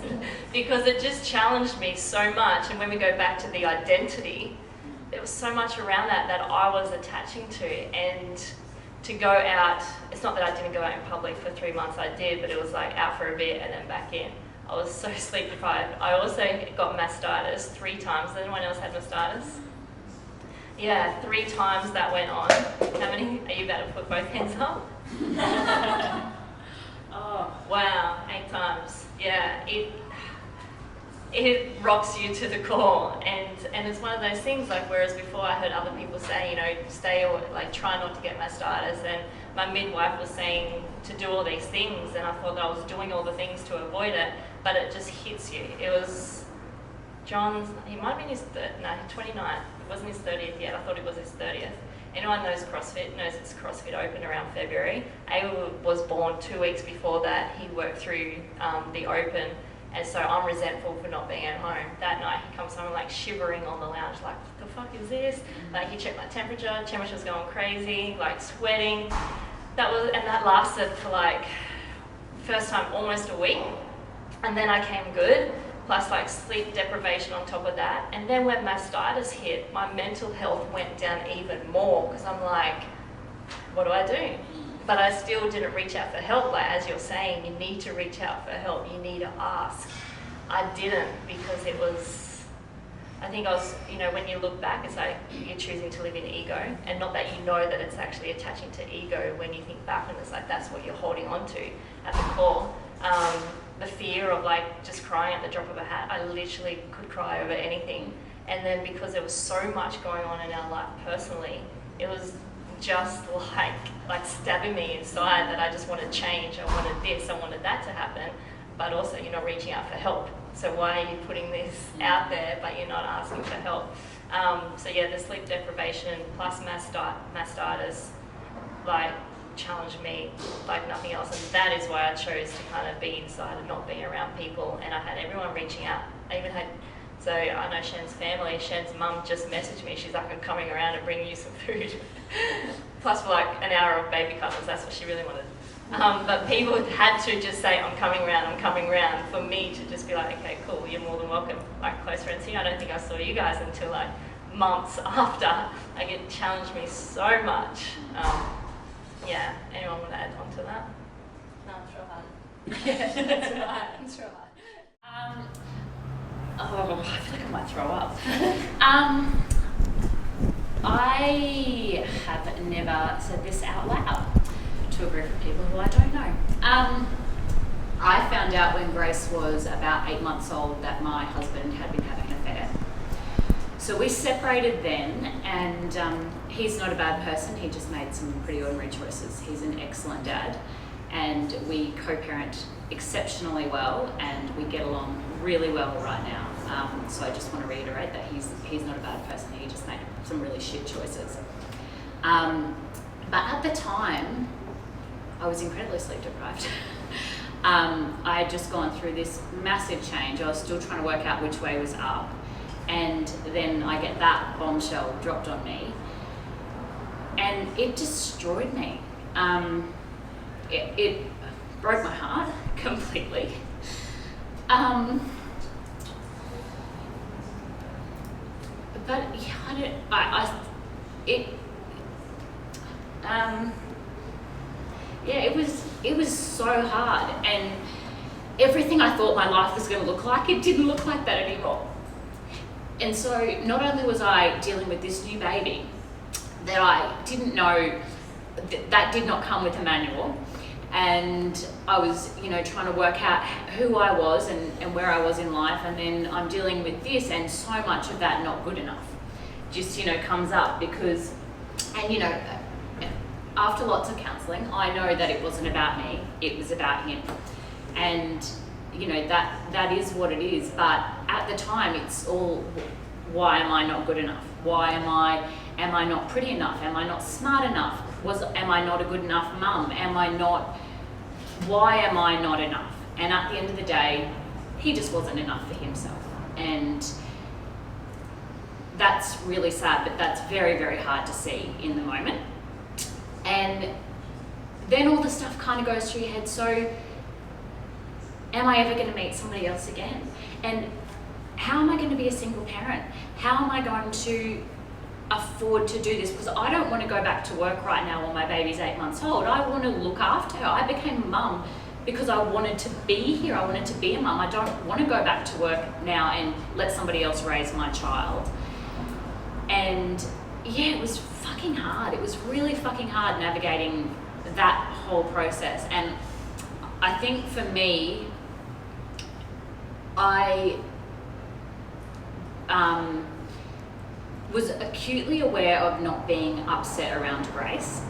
because it just challenged me so much. And when we go back to the identity, there was so much around that I was attaching to, and to go out, it's not that I didn't go out in public for 3 months, I did, but it was like out for a bit and then back in. I was so sleep deprived. I also got mastitis 3 times. Has anyone else had mastitis? Yeah, 3 times that went on. How many? Are you about to put both hands up? Oh, wow, 8 times. Yeah, it rocks you to the core, and it's one of those things, like, whereas before I heard other people say, you know, try not to get mastitis, and my midwife was saying to do all these things, and I thought that I was doing all the things to avoid it, but it just hits you. It was John's, he might have been 29th, it wasn't his 30th yet, I thought it was his 30th. Anyone knows CrossFit knows it's CrossFit Open around February. Ava was born 2 weeks before that. He worked through the Open, and so I'm resentful for not being at home. That night he comes home like shivering on the lounge, like, what the fuck is this? Like, he checked my temperature's going crazy, like sweating. That lasted for like, first time almost a week, and then I came good. Plus like sleep deprivation on top of that. And then when mastitis hit, my mental health went down even more, because I'm like, what do I do? But I still didn't reach out for help. Like, as you're saying, you need to reach out for help. You need to ask. I didn't, because it was, I think I was, you know, when you look back, it's like you're choosing to live in ego, and not that you know that it's actually attaching to ego when you think back, and it's like that's what you're holding on to at the core. The fear of like just crying at the drop of a hat. I literally could cry over anything. And then because there was so much going on in our life personally, it was just like stabbing me inside that I just wanted change. I wanted this, I wanted that to happen, but also you're not reaching out for help. So why are you putting this out there but you're not asking for help? So yeah, the sleep deprivation plus mastitis, like, challenged me like nothing else, and that is why I chose to kind of be inside and not be around people. And I had everyone reaching out. I even had, so I know Shan's family, Shan's mum just messaged me, she's like, I'm coming around and bringing you some food. Plus for like an hour of baby cuddles, that's what she really wanted. But people had to just say, I'm coming around, for me to just be like, okay, cool, you're more than welcome. Like, close friends here, I don't think I saw you guys until like months after. Like, it challenged me so much. Yeah, anyone want to add on to that? No, it's real hard. Yeah, that's right. It's real hard. Oh, I feel like I might throw up. I have never said this out loud to a group of people who I don't know. I found out when Grace was about 8 months old that my husband had been having an affair. So we separated then, and he's not a bad person, he just made some pretty ordinary choices. He's an excellent dad, and we co-parent exceptionally well, and we get along really well right now. So I just want to reiterate that he's not a bad person, he just made some really shit choices. But at the time, I was incredibly sleep deprived. I had just gone through this massive change. I was still trying to work out which way was up. And then I get that bombshell dropped on me, and it destroyed me. It broke my heart completely. But yeah, it was so hard, and everything I thought my life was going to look like, it didn't look like that anymore. And so not only was I dealing with this new baby that I didn't know, that did not come with a manual, and I was, you know, trying to work out who I was and where I was in life, and then I'm dealing with this, and so much of that not good enough just, you know, comes up because, and you know, after lots of counselling, I know that it wasn't about me, it was about him. And you know, that is what it is, but at the time it's all, why am I not good enough? Why am I not pretty enough? Am I not smart enough? Am I not a good enough mum? Why am I not enough? And at the end of the day, he just wasn't enough for himself. And that's really sad, but that's very, very hard to see in the moment. And then all the stuff kind of goes through your head, so am I ever going to meet somebody else again? And how am I going to be a single parent? How am I going to afford to do this because I don't want to go back to work right now while my baby's 8 months old. I want to look after her. I became a mum because I wanted to be here. I wanted to be a mum. I don't want to go back to work now and let somebody else raise my child. And yeah, it was fucking hard. It was really fucking hard navigating that whole process. And I think for me, I was acutely aware of not being upset around Grace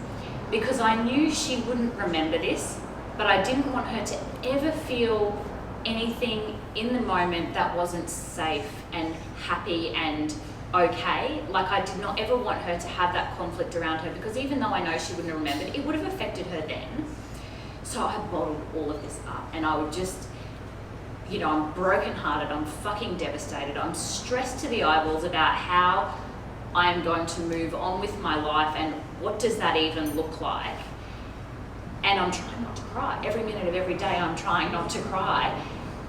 because I knew she wouldn't remember this, but I didn't want her to ever feel anything in the moment that wasn't safe and happy and okay. Like, I did not ever want her to have that conflict around her because even though I know she wouldn't have remembered, it would have affected her then. So I bottled all of this up and I would just, you know, I'm brokenhearted, I'm fucking devastated, I'm stressed to the eyeballs about how I am going to move on with my life and what does that even look like. And I'm trying not to cry. Every minute of every day I'm trying not to cry.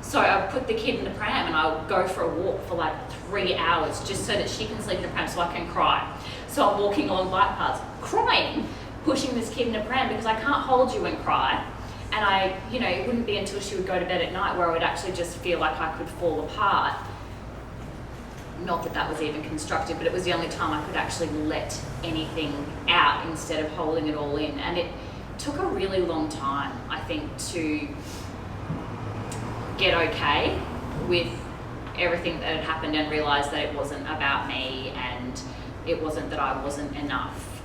So I put the kid in the pram and I'll go for a walk for like 3 hours just so that she can sleep in the pram so I can cry. So I'm walking along bike paths, crying, pushing this kid in a pram because I can't hold you and cry. And I, you know, it wouldn't be until she would go to bed at night where I would actually just feel like I could fall apart. Not that that was even constructive, but it was the only time I could actually let anything out instead of holding it all in. And it took a really long time, I think, to get okay with everything that had happened and realise that it wasn't about me and it wasn't that I wasn't enough.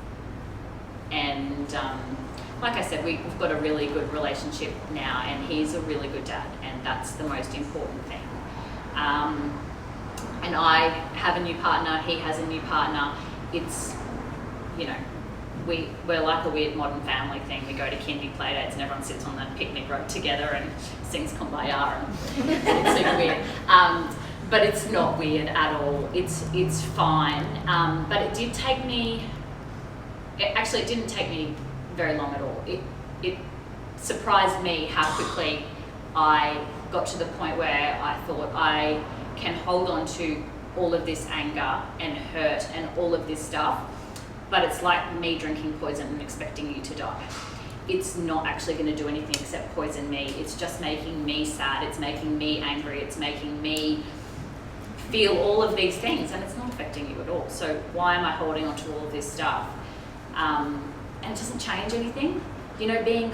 And like I said, we've got a really good relationship now and he's a really good dad and that's the most important thing. And I have a new partner, he has a new partner. It's, you know, we're like a weird modern family thing. We go to kindy play dates and everyone sits on the picnic rope together and sings Kumbaya and it's super weird. But it's not weird at all. It's fine. But it did take me, it didn't take me very long at all. It surprised me how quickly I got to the point where I thought I can hold on to all of this anger and hurt and all of this stuff, but it's like me drinking poison and expecting you to die. It's not actually going to do anything except poison me. It's just making me sad, it's making me angry, it's making me feel all of these things and it's not affecting you at all. So why am I holding on to all of this stuff? And it doesn't change anything. You know, being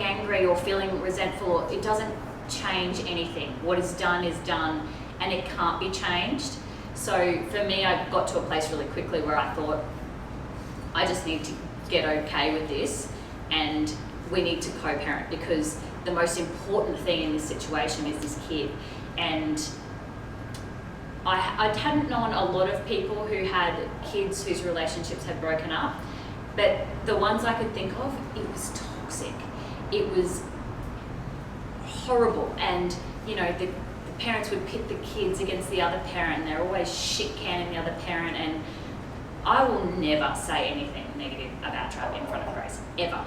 angry or feeling resentful, it doesn't change anything. What is done and it can't be changed. So for me, I got to a place really quickly where I thought, I just need to get okay with this and we need to co-parent because the most important thing in this situation is this kid. And I hadn't known a lot of people who had kids whose relationships had broken up, but the ones I could think of, it was toxic. It was horrible. And, you know, the parents would pit the kids against the other parent and they're always shit-canning the other parent. And I will never say anything negative about Trav in front of Grace. Ever.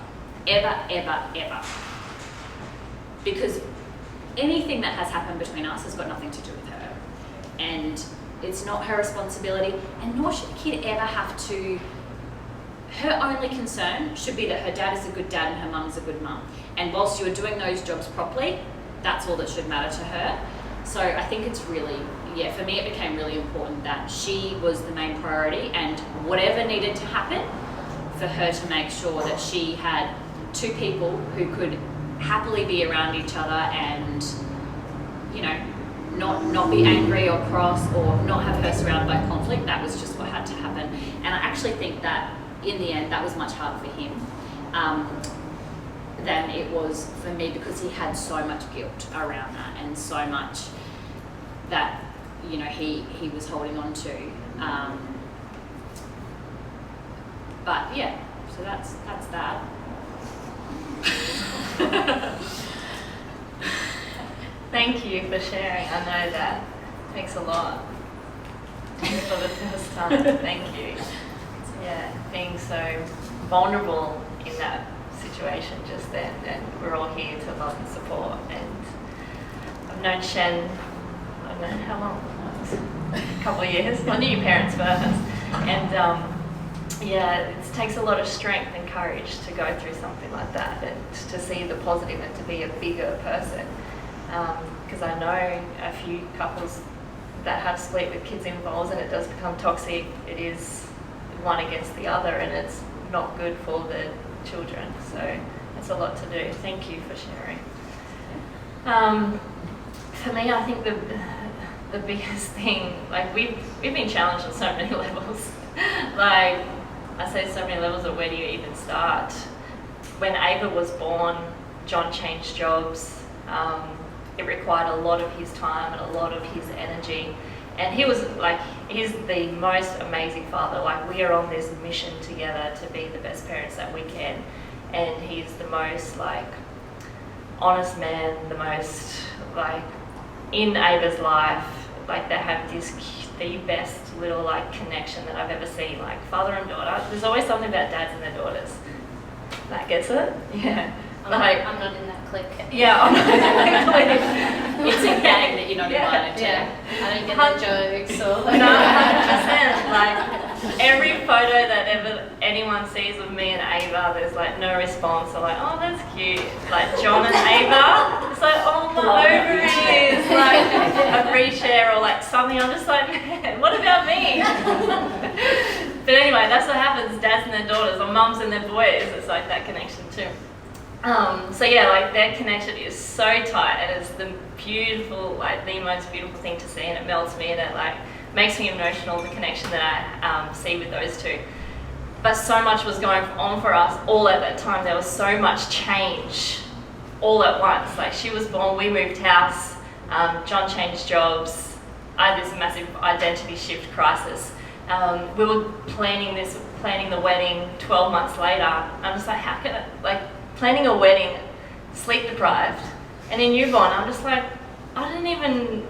Ever, ever, ever. Because anything that has happened between us has got nothing to do with her. And it's not her responsibility, and nor should the kid ever have to. Her only concern should be that her dad is a good dad and her mum's a good mum. And whilst you are doing those jobs properly, that's all that should matter to her. So I think it's really, yeah, for me it became really important that she was the main priority and whatever needed to happen for her to make sure that she had two people who could happily be around each other and, you know, not be angry or cross or not have her surrounded by conflict. That was just what had to happen. And I actually think that in the end that was much harder for him than it was for me because he had so much guilt around that and so much that, you know, he was holding on to. But yeah, so that's that. Thank you for sharing. I know that takes a lot for the first time. Thank you. Yeah, being so vulnerable in that situation just then, and we're all here to love and support. And I've known Shan, I don't know how long, a couple of years. I knew your parents first, And yeah, it takes a lot of strength and courage to go through something like that and to see the positive and to be a bigger person. Because I know a few couples that have split with kids involved and it does become toxic. It is one against the other and it's not good for the children. So it's a lot to do. Thank you for sharing. For me, I think the biggest thing, like we've been challenged on so many levels. Like I say, so many levels of where do you even start? When Ava was born, John changed jobs. It required a lot of his time and a lot of his energy. And he was like, he's the most amazing father. Like we are on this mission together to be the best parents that we can. And he's the most like honest man, the most like in Ava's life, like they have the best little like connection that I've ever seen, like father and daughter. There's always something about dads and their daughters. That gets it? Yeah. I'm not in that clique. Yeah, I'm not in that clique. It's a gang that you're not invited to. Yeah. I don't get the jokes or like. No, 100%. Like every photo that ever anyone sees of me and Ava, there's like no response. I'm like, oh, that's cute. Like John and Ava, it's like, oh, my ovaries. Like a reshare or like something. I'm just like, man, what about me? But anyway, that's what happens. Dads and their daughters, or mums and their boys. It's like that connection too. So yeah, like their connection is so tight, and it's the beautiful, like the most beautiful thing to see, and it melts me, and it like makes me emotional. The connection that I see with those two. But so much was going on for us all at that time. There was so much change all at once. Like she was born, we moved house, John changed jobs. I had this massive identity shift crisis. We were planning the wedding 12 months later. I'm just like, how can I, like, planning a wedding, sleep deprived, and in newborn, I'm just like, I didn't even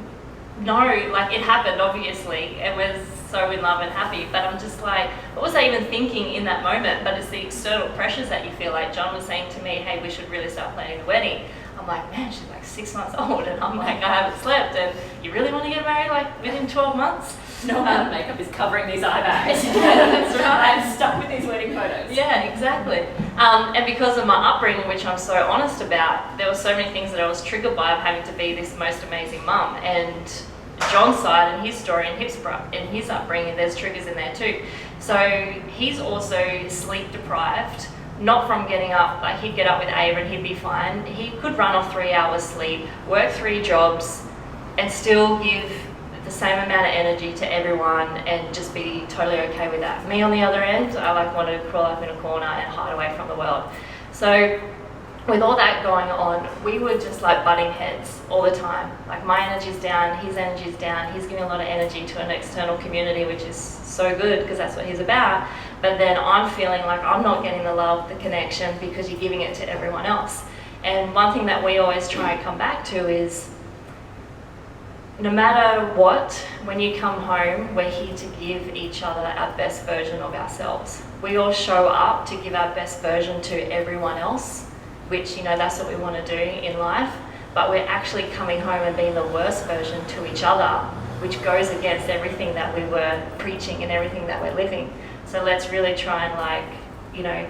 know, like it happened obviously, and we're so in love and happy, but I'm just like, what was I even thinking in that moment? But it's the external pressures that you feel. Like John was saying to me, hey, we should really start planning the wedding. I'm like, man, she's like 6 months old, and I'm like, I haven't slept, and you really want to get married like within 12 months? No amount of makeup is covering these eye bags. That's right. I'm stuck with these wedding photos. Yeah, exactly. And because of my upbringing, which I'm so honest about, there were so many things that I was triggered by of having to be this most amazing mum. And John's side and his story and his upbringing, there's triggers in there too. So he's also sleep deprived, not from getting up, like he'd get up with Ava and he'd be fine. He could run off 3 hours sleep, work 3 jobs, and still give the same amount of energy to everyone and just be totally okay with that. Me on the other end, I like wanted to crawl up in a corner and hide away from the world. So with all that going on, we were just like butting heads all the time. Like my energy's down, his energy's down, he's giving a lot of energy to an external community, which is so good because that's what he's about. But then I'm feeling like I'm not getting the love, the connection, because you're giving it to everyone else. And one thing that we always try and come back to is, no matter what, when you come home, we're here to give each other our best version of ourselves. We all show up to give our best version to everyone else, which, you know, that's what we want to do in life, but we're actually coming home and being the worst version to each other, which goes against everything that we were preaching and everything that we're living. So let's really try and, like, you know,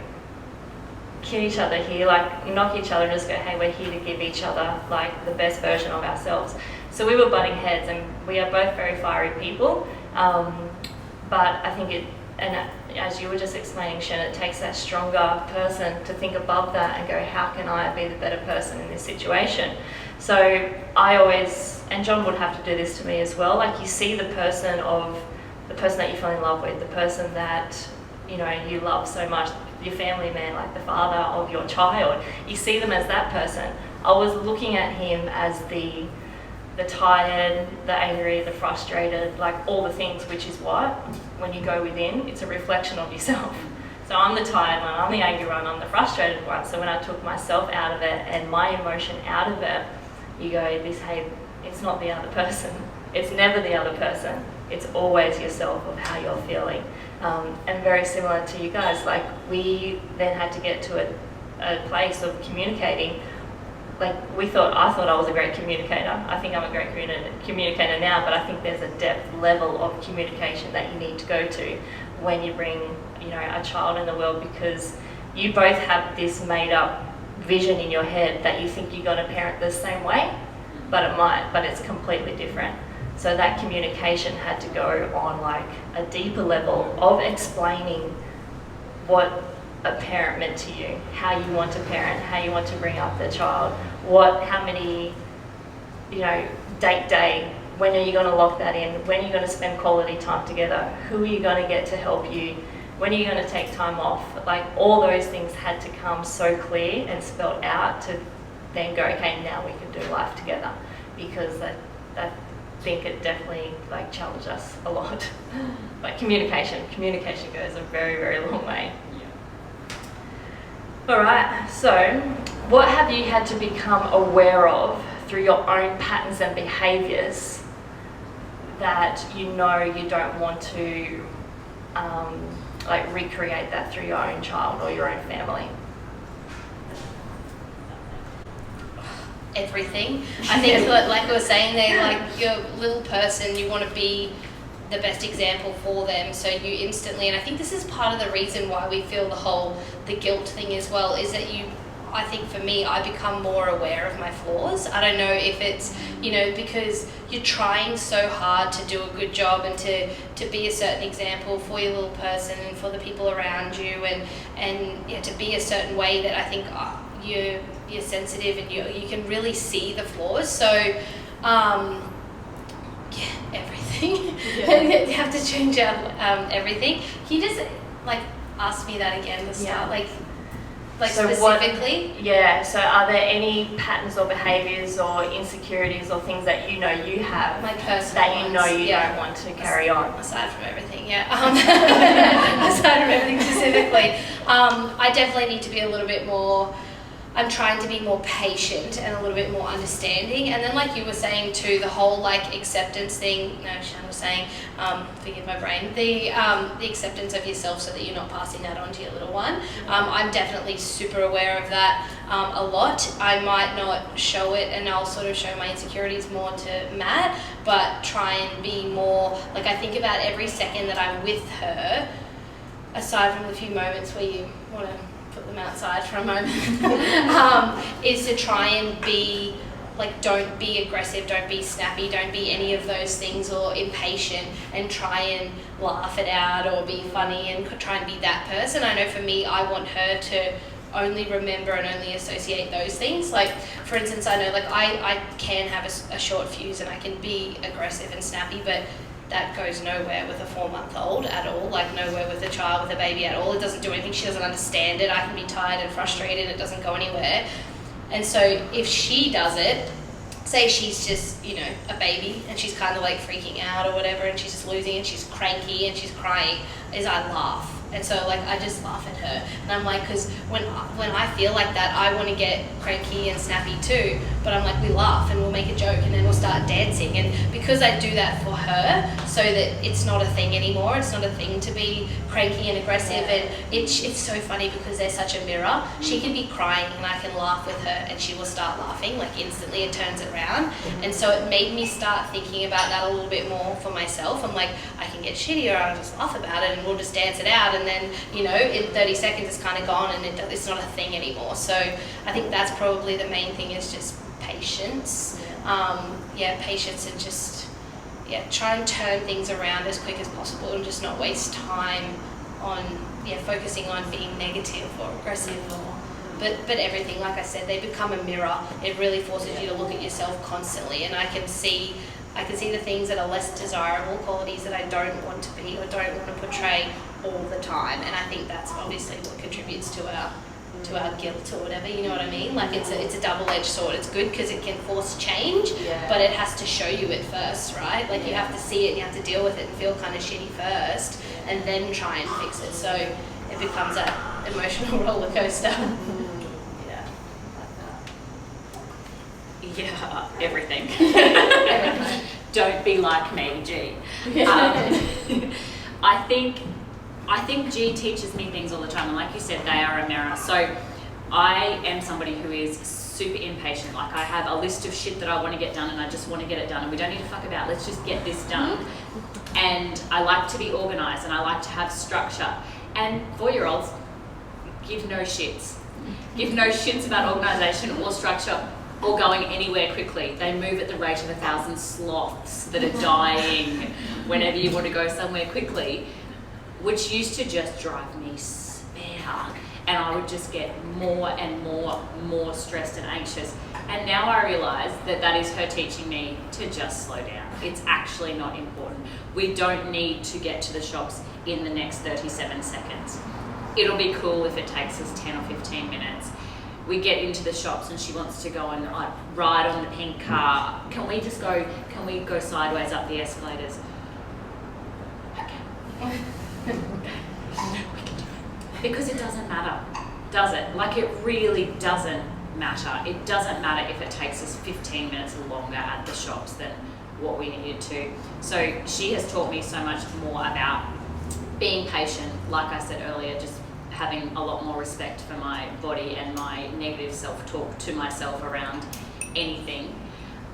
kid each other here, like knock each other and just go, hey, we're here to give each other like the best version of ourselves. So we were butting heads, and we are both very fiery people, but I think it, and as you were just explaining, Shan, it takes that stronger person to think above that and go, how can I be the better person in this situation? So I always, and John would have to do this to me as well, like you see the person that you fell in love with, the person that, you know, you love so much, your family man, like the father of your child, you see them as that person. I was looking at him as the tired, the angry, the frustrated, like all the things, which is what, when you go within, it's a reflection of yourself. So I'm the tired one, I'm the angry one, I'm the frustrated one. So when I took myself out of it and my emotion out of it, you go, hey, it's not the other person. It's never the other person. It's always yourself of how you're feeling. And very similar to you guys, like we then had to get to a place of communicating I thought I was a great communicator. I think I'm a great communicator now, but I think there's a depth level of communication that you need to go to when you bring, a child in the world, because you both have this made up vision in your head that you think you're going to parent the same way, but it's completely different. So that communication had to go on like a deeper level of explaining what a parent meant to you, how you want to parent, how you want to bring up the child, how many, date day, when are you going to lock that in, when are you going to spend quality time together, who are you going to get to help you, when are you going to take time off, like all those things had to come so clear and spelled out to then go, okay, now we can do life together, because I think it definitely like challenged us a lot. But communication goes a very, very long way. All right, so what have you had to become aware of through your own patterns and behaviours that you don't want to recreate that through your own child or your own family? Everything. I think like I was saying, they like your little person, you want to be the best example for them, so you instantly, and I think this is part of the reason why we feel the guilt thing as well, is that I think for me, I become more aware of my flaws. I don't know if it's, because you're trying so hard to do a good job and to be a certain example for your little person and for the people around you, and to be a certain way that I think you're sensitive and you can really see the flaws. So, everything. Yeah. You have to change out everything. Can you just ask me that again to start? Yeah. So specifically? So are there any patterns or behaviours or insecurities or things that you have my personal that ones, don't want to carry on? Aside from everything, yeah. Aside from everything specifically, I definitely need to be a little bit more. I'm trying to be more patient and a little bit more understanding. And then like you were saying too, the whole acceptance thing, Shan was saying, forgive my brain, the acceptance of yourself so that you're not passing that on to your little one. I'm definitely super aware of that a lot. I might not show it, and I'll sort of show my insecurities more to Matt, but try and be more, I think about every second that I'm with her, aside from the few moments where you want to put them outside for a moment, is to try and be don't be aggressive, don't be snappy, don't be any of those things, or impatient, and try and laugh it out or be funny and try and be that person. I know for me, I want her to only remember and only associate those things. For instance, I know I can have a short fuse and I can be aggressive and snappy, but that goes nowhere with a 4-month-old at all, nowhere with a child, with a baby at all. It doesn't do anything. She doesn't understand it. I can be tired and frustrated. It doesn't go anywhere. And so if she does it, say she's just, a baby and she's kind of freaking out or whatever, and she's just losing and she's cranky and she's crying, is I laugh. And so I just laugh at her, and I'm because when I feel like that, I want to get cranky and snappy too, but I'm we laugh and we'll make a joke and then we'll start dancing. And because I do that for her, so that it's not a thing anymore, it's not a thing to be cranky and aggressive. And it's so funny because they're such a mirror. She can be crying and I can laugh with her and she will start laughing instantly. It turns it around. And so it made me start thinking about that a little bit more for myself. I'm I can get shitty, or I'll just laugh about it and we'll just dance it out, and then in 30 seconds it's kind of gone and it's not a thing anymore. So I think that's probably the main thing, is just patience. Patience, and just try and turn things around as quick as possible and just not waste time on focusing on being negative or aggressive but everything. Like I said, they become a mirror. It really forces you to look at yourself constantly, and I can see the things that are less desirable, qualities that I don't want to be or don't want to portray all the time. And I think that's obviously what contributes to our guilt or whatever, you know what I mean? It's a double-edged sword. It's good because it can force change, but it has to show you it first, right? You have to see it and you have to deal with it and feel kind of shitty first, and then try and fix it. So it becomes that emotional roller coaster. Yeah, everything. Don't be like me, G. I think G teaches me things all the time, and like you said, they are a mirror. So I am somebody who is super impatient. Like I have a list of shit that I want to get done and I just want to get it done and we don't need to fuck about, let's just get this done. And I like to be organised and I like to have structure. And 4-year-olds give no shits. Give no shits about organisation or structure or going anywhere quickly. They move at the rate of 1,000 sloths that are dying whenever you want to go somewhere quickly, which used to just drive me spare. And I would just get more and more stressed and anxious. And now I realise that that is her teaching me to just slow down. It's actually not important. We don't need to get to the shops in the next 37 seconds. It'll be cool if it takes us 10 or 15 minutes. We get into the shops and she wants to go and ride on the pink car. Can we go sideways up the escalators? Okay. Because it doesn't matter, does it? Like it really doesn't matter. It doesn't matter if it takes us 15 minutes longer at the shops than what we needed to. So she has taught me so much more about being patient, like I said earlier, just having a lot more respect for my body and my negative self-talk to myself around anything.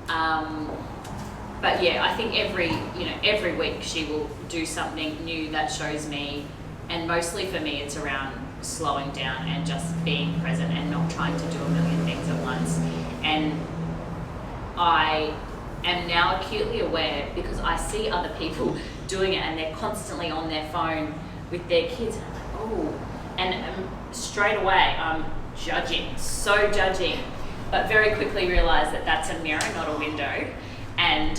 But yeah, I think every week she will do something new that shows me, and mostly for me it's around slowing down and just being present and not trying to do a million things at once. And I am now acutely aware, because I see other people doing it and they're constantly on their phone with their kids, and I'm like, oh, and straight away I'm judging, so judging, but very quickly realise that that's a mirror, not a window. And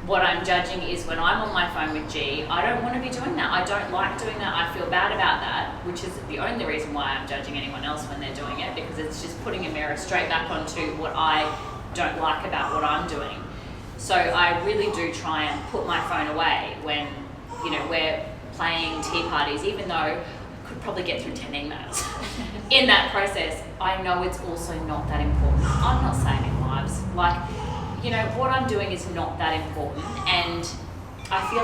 what I'm judging is when I'm on my phone with G, I don't want to be doing that. I don't like doing that. I feel bad about that, which is the only reason why I'm judging anyone else when they're doing it, because it's just putting a mirror straight back onto what I don't like about what I'm doing. So I really do try and put my phone away when, we're playing tea parties, even though I could probably get through 10 emails. In that process, I know it's also not that important. I'm not saving lives. What I'm doing is not that important, and I feel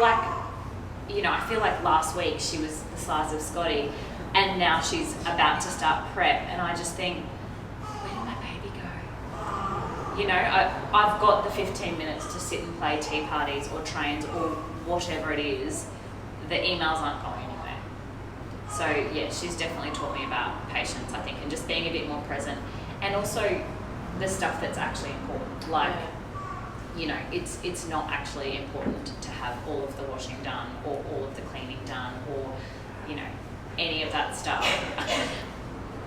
like last week she was the size of Scotty, and now she's about to start prep, and I just think, where did my baby go? I've got the 15 minutes to sit and play tea parties or trains or whatever it is. The emails aren't going anywhere. So yeah, she's definitely taught me about patience, I think, and just being a bit more present, and also the stuff that's actually important, like. It's not actually important to have all of the washing done or all of the cleaning done or, any of that stuff.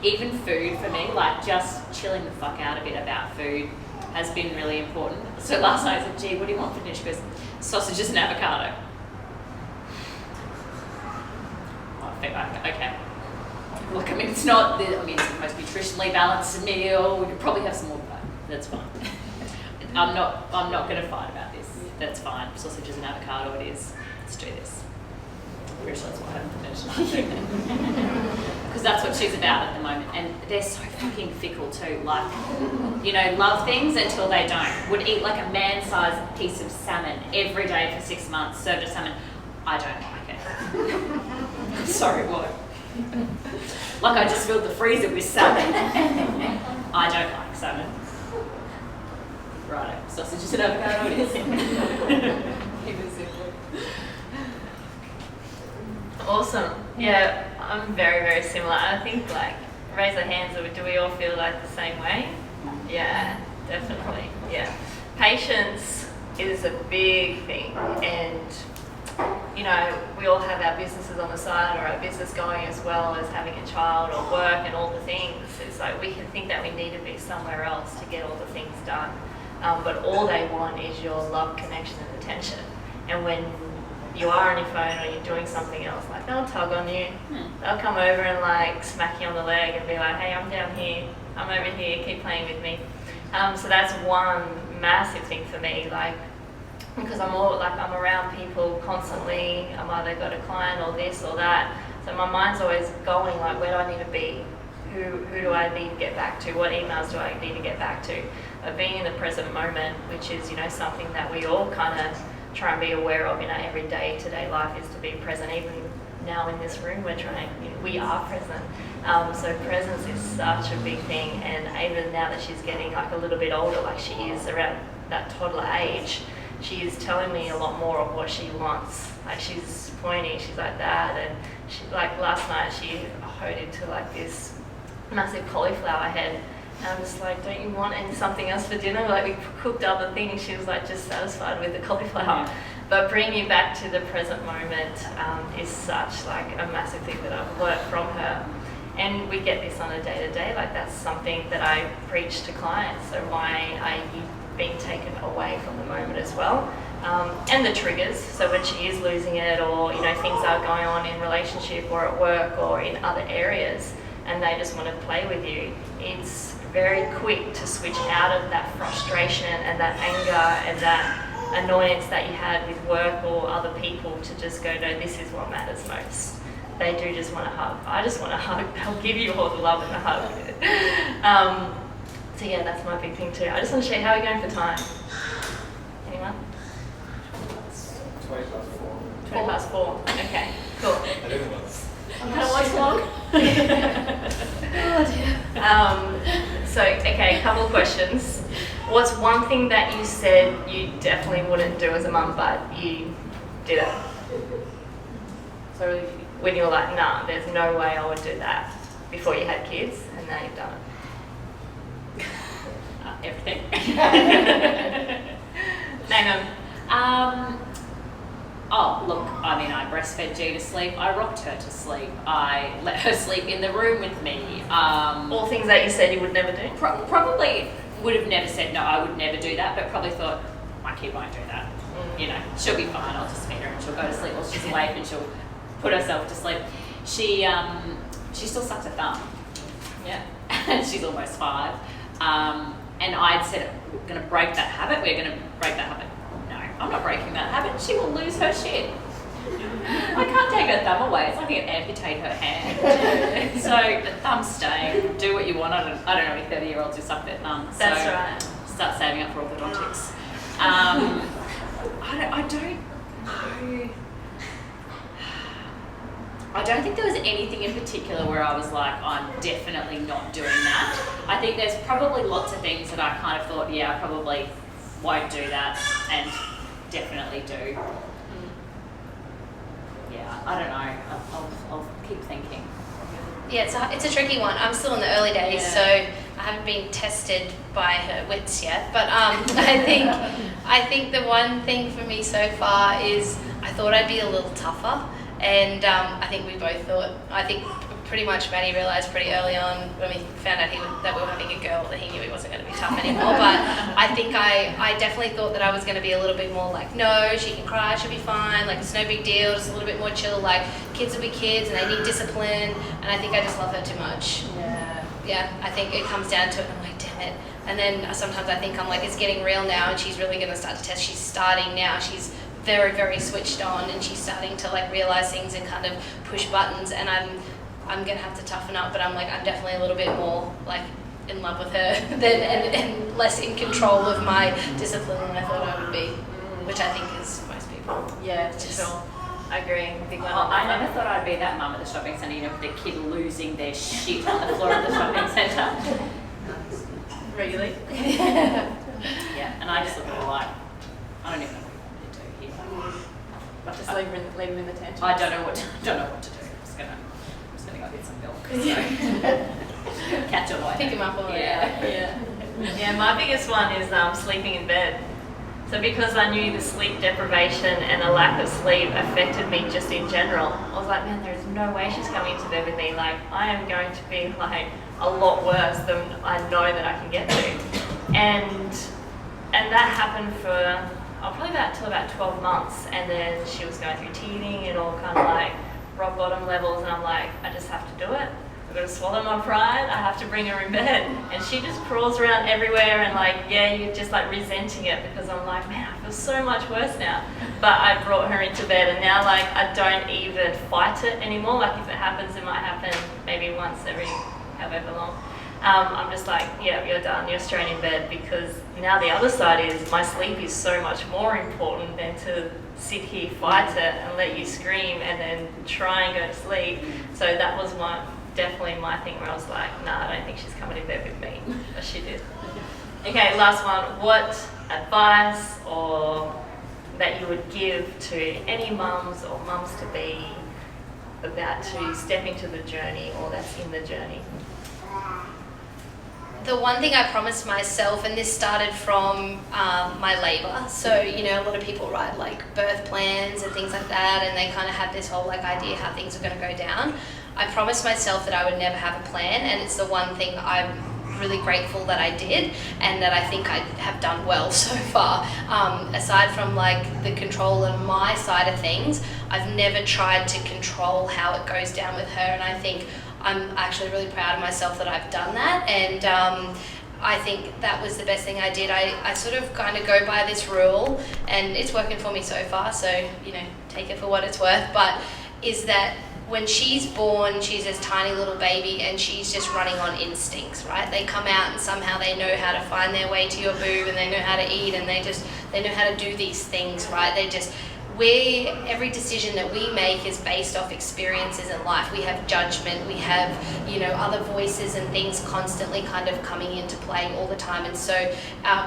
Even food for me, like just chilling the fuck out a bit about food has been really important. So last night I said, gee, what do you want for dinner? She goes, sausages and avocado. Okay. Look, it's not, it's the most nutritionally balanced meal. We could probably have some more, but that's fine. I'm not going to fight about this. That's fine. Sausages and avocado it is. Let's do this. I'm pretty sure that's what happened for tonight. Because that's what she's about at the moment. And they're so fucking fickle too. Like, love things until they don't. Would eat like a man-sized piece of salmon every day for 6 months, served as salmon. I don't like it. Sorry, what? Like I just filled the freezer with salmon. I don't like salmon. Righto, sausages and avocado it is. Keep it simple. Awesome. Yeah, I'm very, very similar. I think, raise our hands, do we all feel like the same way? Yeah, definitely. Yeah. Patience is a big thing, and we all have our businesses on the side or our business going, as well as having a child or work and all the things. It's like we can think that we need to be somewhere else to get all the things done. But all they want is your love, connection, and attention. And when you are on your phone or you're doing something else, they'll tug on you. They'll come over and smack you on the leg and be like, hey, I'm down here, I'm over here, keep playing with me. So that's one massive thing for me, because I'm around people constantly. I'm either got a client or this or that. So my mind's always going where do I need to be? Who do I need to get back to? What emails do I need to get back to? Being in the present moment, which is something that we all kind of try and be aware of in our every day-to-day life is to be present. Even now in this room, we are present. So presence is such a big thing, and even now that she's getting like a little bit older, like she is around that toddler age, she is telling me a lot more of what she wants. Like she's pointing, she's like that, and she, like last night she hoed into like this massive cauliflower head. And I'm just like, don't you want something else for dinner? Like we cooked other things. She was like just satisfied with the cauliflower. Yeah. But bringing you back to the present moment is such like a massive thing that I've learnt from her. And we get this on a day-to-day. Like that's something that I preach to clients. So why are you being taken away from the moment as well? And the triggers. So when she is losing it, or things are going on in relationship or at work or in other areas, and they just want to play with you, it's very quick to switch out of that frustration and that anger and that annoyance that you had with work or other people to just go, no, this is what matters most. They do just want a hug. I just want a hug. They'll give you all the love and the hug. So yeah, that's my big thing too. I just want to share, how are we going for time? Anyone? 20 past 4. 20 past 4. Okay, cool. I didn't want to. What's long? So, okay, a couple of questions. What's one thing that you said you definitely wouldn't do as a mum, but you did it? So when you were like, nah, there's no way I would do that before you had kids, and now you've done it. Everything. Name them. Oh, look, I mean, I breastfed G to sleep. I rocked her to sleep. I let her sleep in the room with me. All things that you said you would never do? Probably would have never said, no, I would never do that, but probably thought, my kid won't do that. She'll be fine. I'll just feed her and she'll go to sleep while she's awake and she'll put herself to sleep. She still sucks her thumb. Yeah. And she's almost 5. And I'd said, we're going to break that habit. We're going to break that habit. I'm not breaking that habit. She will lose her shit. I can't take her thumb away. It's like I can amputate her hand. So the thumb's staying. Do what you want. I don't know if 30-year-olds who suck their thumbs. That's so right. Start saving up for orthodontics. I don't know. I don't think there was anything in particular where I was like, I'm definitely not doing that. I think there's probably lots of things that I kind of thought, yeah, I probably won't do that, and definitely do. Yeah, I don't know. I'll keep thinking. Yeah, it's a tricky one. I'm still in the early days, Yeah. so I haven't been tested by her wits yet. But I think the one thing for me so far is I thought I'd be a little tougher, and I think we both thought. I think pretty much Maddie realised pretty early on when we found out that we were having a girl that he knew he wasn't going to be tough anymore. But I think I definitely thought that I was going to be a little bit more like, no, she can cry, she'll be fine, like it's no big deal, just a little bit more chill, like kids will be kids and they need discipline, and I think I just love her too much. Yeah, I think it comes down to it, and I'm like, damn it. And then sometimes I think I'm like, it's getting real now and she's really going to start to test. She's starting now, she's very, very switched on, and she's starting to like realise things and kind of push buttons, and I'm going to have to toughen up, but I'm definitely a little bit more like in love with her and less in control of my discipline than I thought I would be, which I think is most people. Yeah, for sure. I agree. Big one. I never thought I'd be that mum at the shopping centre, with the kid losing their shit on the floor of the shopping centre. Really? Yeah, and I just look at her like, I don't even know what to do here. Just leave him in the tent. I don't know what to do. I'm just gonna go get some milk. So. Catch a light. Pick him up on it. Yeah, my biggest one is sleeping in bed. So because I knew the sleep deprivation and the lack of sleep affected me just in general, I was like, man, there's no way she's coming to bed with me. Like, I am going to be like a lot worse than I know that I can get to. And that happened for probably till about 12 months. And then she was going through teething and all kind of like rock bottom levels, and I'm like, I just have to do it. I've got to swallow my pride. I have to bring her in bed. And she just crawls around everywhere, and like, yeah, you're just like resenting it, because I'm like, man, I feel so much worse now. But I brought her into bed, and now like I don't even fight it anymore. Like if it happens, it might happen maybe once every however long. I'm just like, yeah, you're done, you're straight in bed, because now the other side is my sleep is so much more important than to sit here, fight it, and let you scream and then try and go to sleep. So that was definitely my thing where I was like, nah, I don't think she's coming in bed with me, but she did. Okay, last one. What advice or that you would give to any mums or mums to be about to step into the journey or that's in the journey? The one thing I promised myself, and this started from my labour, so a lot of people write like birth plans and things like that, and they kind of have this whole like idea how things are going to go down. I promised myself that I would never have a plan, and it's the one thing I'm really grateful that I did, and that I think I have done well so far. Aside from like the control on my side of things, I've never tried to control how it goes down with her, and I think I'm actually really proud of myself that I've done that, and I think that was the best thing I did. I sort of kind of go by this rule, and it's working for me so far, so take it for what it's worth, but is that when she's born, she's this tiny little baby and she's just running on instincts, right? They come out and somehow they know how to find their way to your boob, and they know how to eat, and they know how to do these things, right? Every decision that we make is based off experiences in life. We have judgment, we have, other voices and things constantly kind of coming into play all the time. And so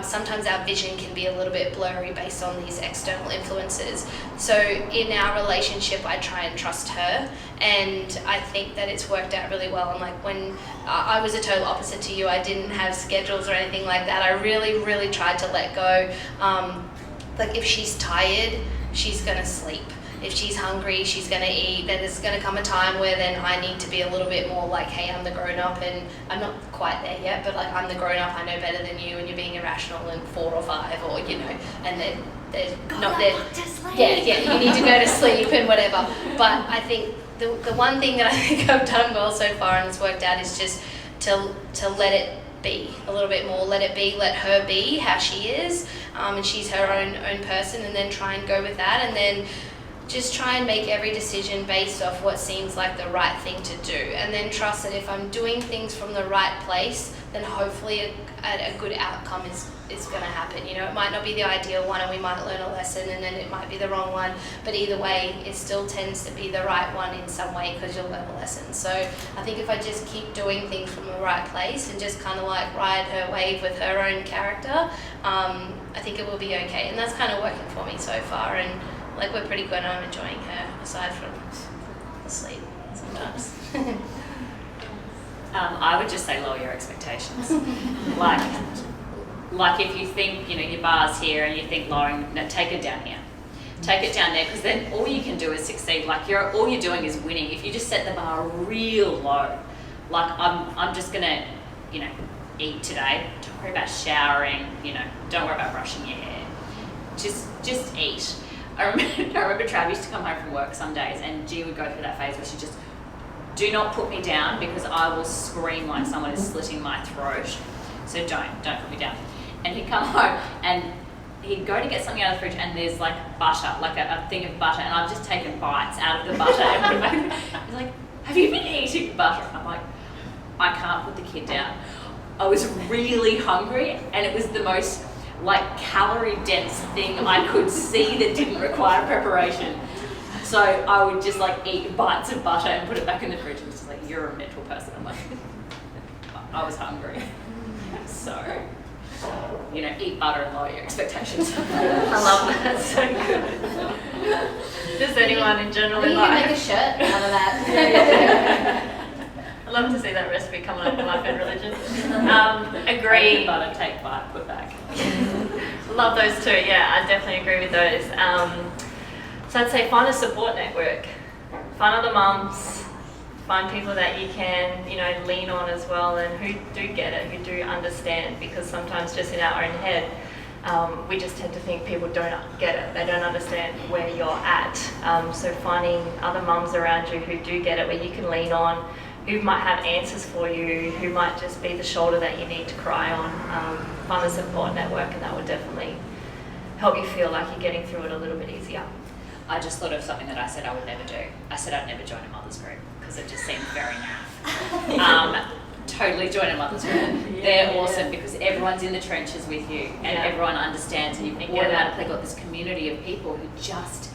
sometimes our vision can be a little bit blurry based on these external influences. So in our relationship, I try and trust her, and I think that it's worked out really well. And like when I was a total opposite to you, I didn't have schedules or anything like that. I really, really tried to let go. Like if she's tired, she's going to sleep. If she's hungry, she's going to eat. Then there's going to come a time where then I need to be a little bit more like, hey, I'm the grown-up, and I'm not quite there yet, but like I'm the grown-up, I know better than you, and you're being irrational and 4 or 5, or and then there's not there. Yeah, you need to go to sleep and whatever. But I think the one thing that I think I've done well so far and it's worked out is just to let it be a little bit more. Let her be how she is, and she's her own person, and then try and go with that, and then just try and make every decision based off what seems like the right thing to do, and then trust that if I'm doing things from the right place, then hopefully a good outcome is going to happen. It might not be the ideal one, and we might learn a lesson, and then it might be the wrong one, but either way it still tends to be the right one in some way, because you'll learn a lesson. So I think if I just keep doing things from the right place and just kind of like ride her wave with her own character, I think it will be okay, and that's kind of working for me so far, and like we're pretty good, and I'm enjoying her aside from the sleep sometimes. I would just say lower your expectations. like if you think, your bar's here and you think lowering, no, take it down here. Take it down there, because then all you can do is succeed. Like all you're doing is winning. If you just set the bar real low, like I'm just gonna, eat today. Don't worry about showering. Don't worry about brushing your hair. Just eat. I remember Trav used to come home from work some days, and G would go through that phase where she just, do not put me down, because I will scream like someone is slitting my throat. So don't put me down. And he'd come home and he'd go to get something out of the fridge, and there's like butter, like a thing of butter, and I've just taken bites out of the butter and put it back. He's like, have you been eating butter? I'm like, I can't put the kid down. I was really hungry, and it was the most like calorie dense thing I could see that didn't require preparation. So I would just like eat bites of butter and put it back in the fridge, and just like, you're a mental person. I'm like, I was hungry. So, eat butter and lower your expectations. I love that. That's so good. Does anyone in general You can make a shirt out of that. I'd love to see that recipe coming up in Life and Religion. Agree. Butter, take bite, put back. Love those too. Yeah, I definitely agree with those. So I'd say find a support network. Find other mums. Find people that you can, lean on as well, and who do get it, who do understand. Because sometimes just in our own head, we just tend to think people don't get it. They don't understand where you're at. So finding other mums around you who do get it, where you can lean on, who might have answers for you, who might just be the shoulder that you need to cry on. Find a support network, and that would definitely help you feel like you're getting through it a little bit easier. I just thought of something that I said I would never do. I said I'd never join a mother's group, because it just seemed very naff. totally join a mother's group. Yeah, They're yeah. awesome because everyone's in the trenches with you and Yeah. everyone understands, and you've They get it. automatically got this community of people who just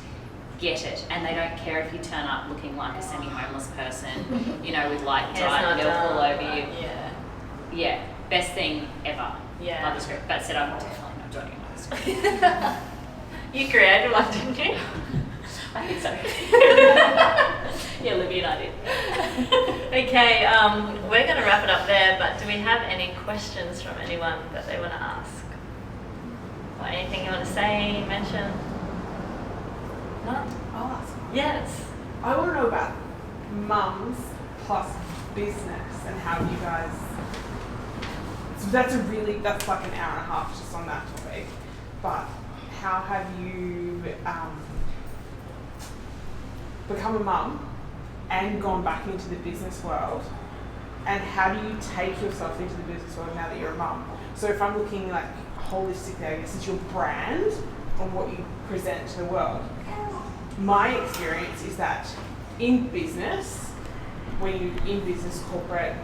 get it, and they don't care if you turn up looking like a semi-homeless person, you know, with like Hair's dried not milk all done. over you. Yeah. Yeah, best thing ever. Yeah. Mother's group. That said, I'm definitely not joining a mother's group. You created one, didn't you? I think so. Yeah, Libby and I did. Okay, we're going to wrap it up there, but do we have any questions from anyone that they want to ask? Or anything you want to say, mention? No? I'll ask. Yes. I want to know about mums plus business and how you guys. So that's like an hour and a half just on that topic. But how have you become a mum and gone back into the business world? And how do you take yourself into the business world now that you're a mum? So if I'm looking like holistically, I guess, is your brand on what you present to the world. My experience is that in business, when you're in business, corporate,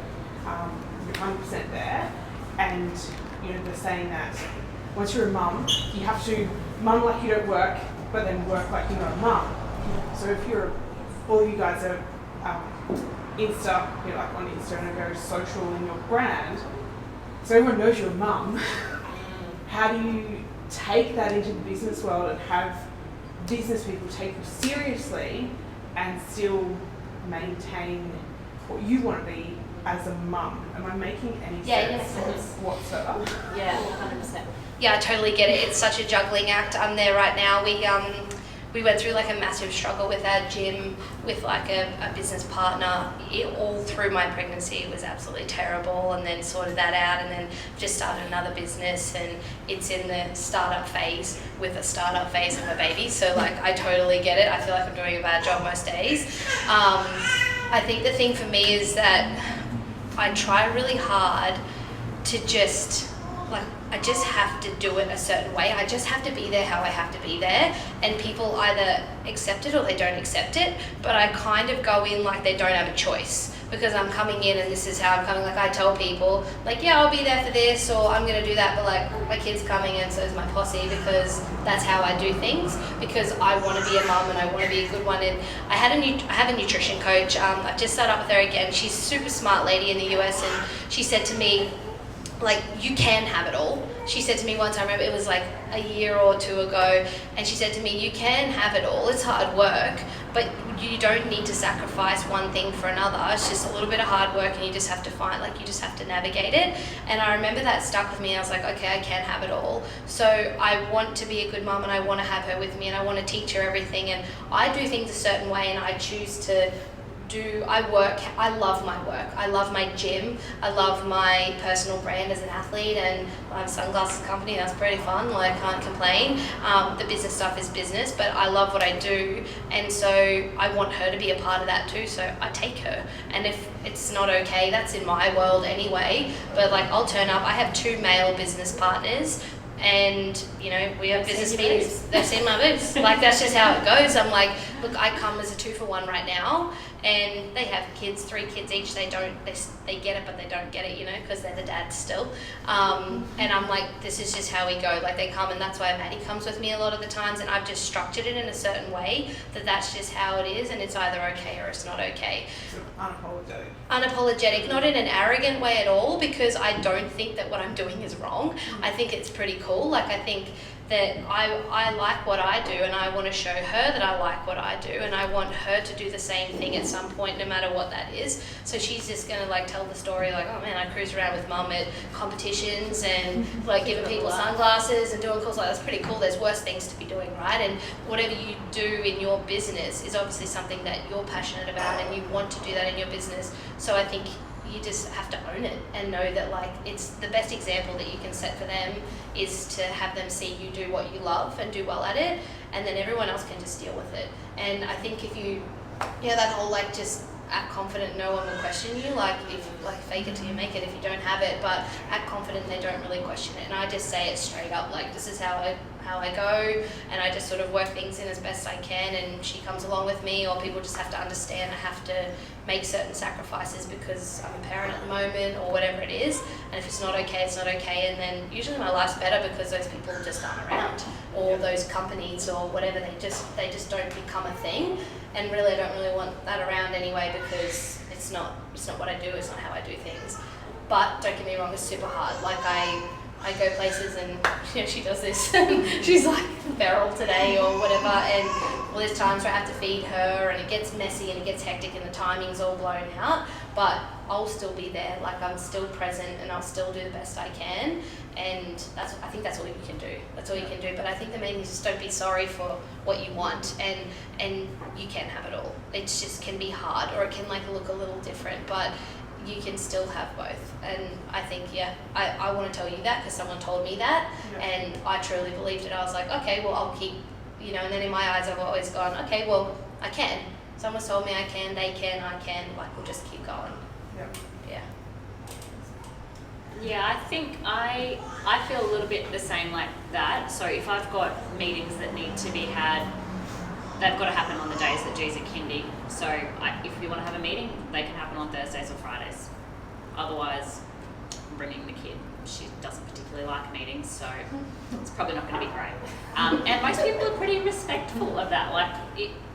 you're 100% there, and you know they're saying that once you're a mum, you have to mum like you don't work, but then work like you're not a mum. So if you're, all you guys are Insta, you're like on Insta and are very social in your brand, so everyone knows you're a mum. How do you take that into the business world and have business people take you seriously and still maintain what you want to be as a mum? Am I making any sense whatsoever? Yeah, 100%. Yeah, I totally get it. It's such a juggling act. I'm there right now. We went through like a massive struggle with our gym, with like a business partner. All through my pregnancy, it was absolutely terrible, and then sorted that out, and then just started another business, and it's in the startup phase with a startup phase of a baby. So like, I totally get it. I feel like I'm doing a bad job most days. I think the thing for me is that I try really hard to just like, I just have to do it a certain way. I just have to be there how I have to be there, and people either accept it or they don't accept it, but I kind of go in like they don't have a choice, because I'm coming in and this is how I'm coming. Like, I tell people like, yeah, I'll be there for this, or I'm gonna do that, but like, my kid's coming and so is my posse, because that's how I do things, because I want to be a mum and I want to be a good one. And I have a nutrition coach. I've just started up with her again. She's a super smart lady in the US, and she said to me, like, you can have it all. She said to me once, I remember it was like a year or two ago, and she said to me, you can have it all. It's hard work, but you don't need to sacrifice one thing for another. It's just a little bit of hard work, and you just have to find, like, you just have to navigate it. And I remember that stuck with me. I was like, okay, I can have it all. So I want to be a good mum, and I want to have her with me, and I want to teach her everything. And I do things a certain way, and I choose to I love my work. I love my gym. I love my personal brand as an athlete, and I have a sunglasses company. That's pretty fun. Like, I can't complain. The business stuff is business, but I love what I do, and so I want her to be a part of that too. So I take her, and if it's not okay, that's in my world anyway. But like, I'll turn up. I have 2 male business partners. And, you know, we have business meetings. They've seen my boobs. Like, that's just how it goes. I'm like, look, I come as a 2-for-1 right now, and they have kids, 3 kids each. They get it, but they don't get it, you know, because they're the dads still. And I'm like, this is just how we go. Like, they come, and that's why Maddie comes with me a lot of the times, and I've just structured it in a certain way that that's just how it is, and it's either okay or it's not okay. So unapologetic. Unapologetic, not in an arrogant way at all, because I don't think that what I'm doing is wrong. I think it's pretty cool. Like, I think that I like what I do, and I want to show her that I like what I do, and I want her to do the same thing at some point, no matter what that is. So she's just going to like tell the story like, oh man, I cruise around with mum at competitions and like giving people sunglasses and doing calls. Like, that's pretty cool. There's worse things to be doing, right? And whatever you do in your business is obviously something that you're passionate about, and you want to do that in your business. So I think you just have to own it and know that, like, it's the best example that you can set for them is to have them see you do what you love and do well at it, and then everyone else can just deal with it. And I think if you, that whole like just act confident, no one will question you. Like, if like fake it till you make it if you don't have it, but act confident, they don't really question it. And I just say it straight up, like, this is how I go, and I just sort of work things in as best I can, and she comes along with me, or people just have to understand I have to make certain sacrifices because I'm a parent at the moment or whatever it is, and if it's not okay, it's not okay, and then usually my life's better because those people just aren't around, or those companies or whatever, they just don't become a thing, and really I don't really want that around anyway because it's not what I do, it's not how I do things. But don't get me wrong, it's super hard. Like I go places and she does this and she's like feral today or whatever, and well, there's times where I have to feed her and it gets messy and it gets hectic and the timing's all blown out, but I'll still be there, like I'm still present and I'll still do the best I can, and I think that's all you can do. That's all you can do. But I think the main thing is just don't be sorry for what you want, and you can have it all. It just can be hard, or it can like look a little different, but you can still have both. And I think, I want to tell you that because someone told me that, and I truly believed it. I was like, okay, well, I'll keep, and then in my eyes I've always gone, okay, well, I can. Someone's told me I can, they can, I can, like, we'll just keep going. Yeah, I think I feel a little bit the same like that. So if I've got meetings that need to be had, they've got to happen on the days that G's at kindy. So if we want to have a meeting, they can happen on Thursdays or Fridays. Otherwise, I'm bringing the kid. She doesn't particularly like meetings, so it's probably not going to be great. And most people are pretty respectful of that. Like,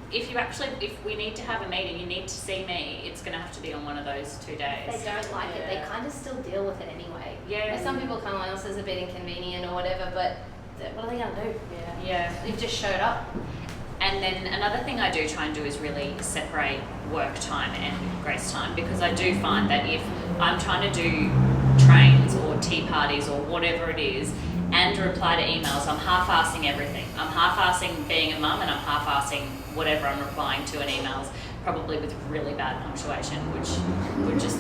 if we need to have a meeting, you need to see me, it's going to have to be on one of those 2 days. They don't like it, they kind of still deal with it anyway. Yeah. And some people kind of like, this is a bit inconvenient or whatever, but what are they going to do? Yeah. You've just showed up. And then another thing I do try and do is really separate work time and grace time, because I do find that if I'm trying to do trains or tea parties or whatever it is and reply to emails, I'm half-assing everything. I'm half-assing being a mum, and I'm half-assing whatever I'm replying to in emails, probably with really bad punctuation, which would just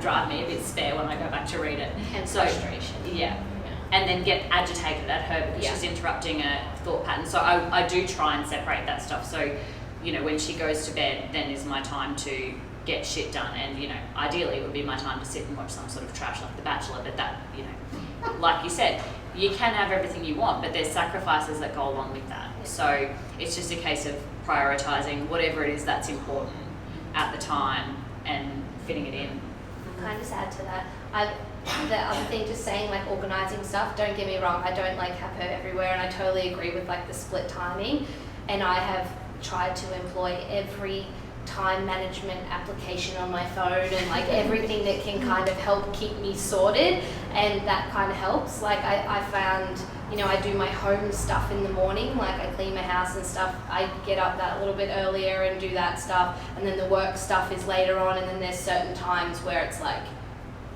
drive me a bit spare when I go back to read it. And frustration. Yeah. And then get agitated at her because she's interrupting a thought pattern. So I do try and separate that stuff. So, when she goes to bed, then is my time to get shit done. And, ideally it would be my time to sit and watch some sort of trash like The Bachelor. But that, like you said, you can have everything you want, but there's sacrifices that go along with that. So it's just a case of prioritising whatever it is that's important at the time and fitting it in. Can I just add to that? The other thing, just saying, like, organising stuff, don't get me wrong, I don't like have her everywhere, and I totally agree with like the split timing, and I have tried to employ every time management application on my phone and like everything that can kind of help keep me sorted, and that kind of helps. Like I found, I do my home stuff in the morning, like I clean my house and stuff, I get up that little bit earlier and do that stuff, and then the work stuff is later on, and then there's certain times where it's like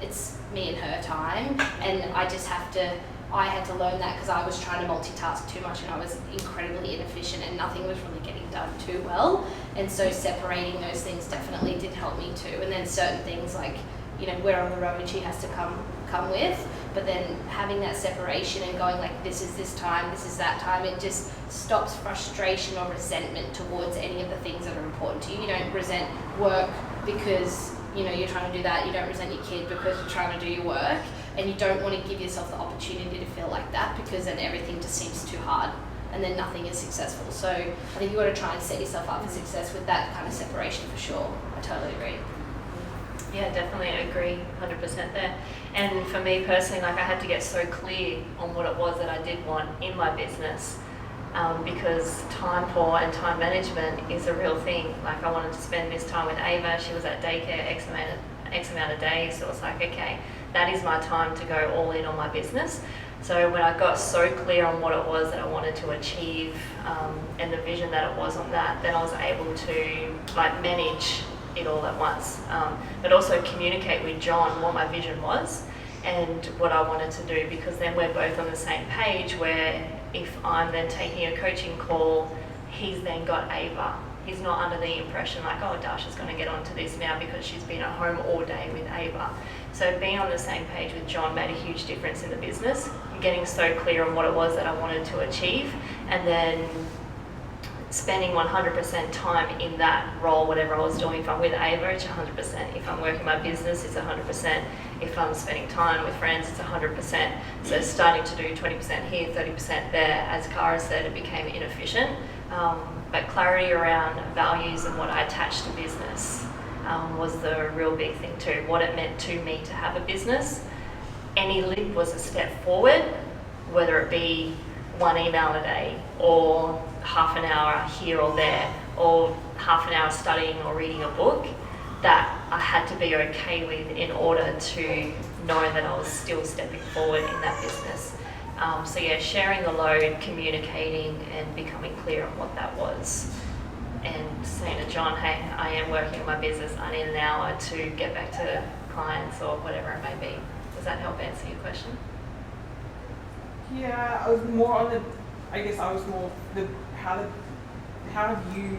it's me and her time, and I had to learn that because I was trying to multitask too much and I was incredibly inefficient and nothing was really getting done too well, and so separating those things definitely did help me too. And then certain things like, we're on the road and she has to come with, but then having that separation and going like, this is this time, this is that time, it just stops frustration or resentment towards any of the things that are important to you. You don't resent work because you're trying to do that. You don't resent your kid because you're trying to do your work, and you don't want to give yourself the opportunity to feel like that, because then everything just seems too hard and then nothing is successful. So I think you've got to try and set yourself up for success with that kind of separation for sure. I totally agree. Yeah, definitely agree 100% there. And for me personally, like, I had to get so clear on what it was that I did want in my business, because time poor and time management is a real thing. Like, I wanted to spend this time with Ava. She was at daycare X amount of days. So it's like, okay, that is my time to go all in on my business. So when I got so clear on what it was that I wanted to achieve, and the vision that it was on that, then I was able to like manage it all at once, but also communicate with John what my vision was and what I wanted to do, because then we're both on the same page, where if I'm then taking a coaching call, he's then got Ava. He's not under the impression like, oh, Dasha's going to get onto this now because she's been at home all day with Ava. So being on the same page with John made a huge difference in the business, getting so clear on what it was that I wanted to achieve, and then spending 100% time in that role, whatever I was doing. If I'm with Ava, it's 100%. If I'm working my business, it's 100%. If I'm spending time with friends, it's 100%. So starting to do 20% here, 30% there, as Kara said, it became inefficient. But clarity around values and what I attached to business was the real big thing too. What it meant to me to have a business. Any leap was a step forward, whether it be one email a day or half an hour here or there or half an hour studying or reading a book, that I had to be okay with in order to know that I was still stepping forward in that business. So yeah, sharing the load, communicating and becoming clear on what that was. And saying to John, hey, I am working on my business, I need an hour to get back to clients or whatever it may be. Does that help answer your question? Yeah, I was more on the, I guess I was more the, how have you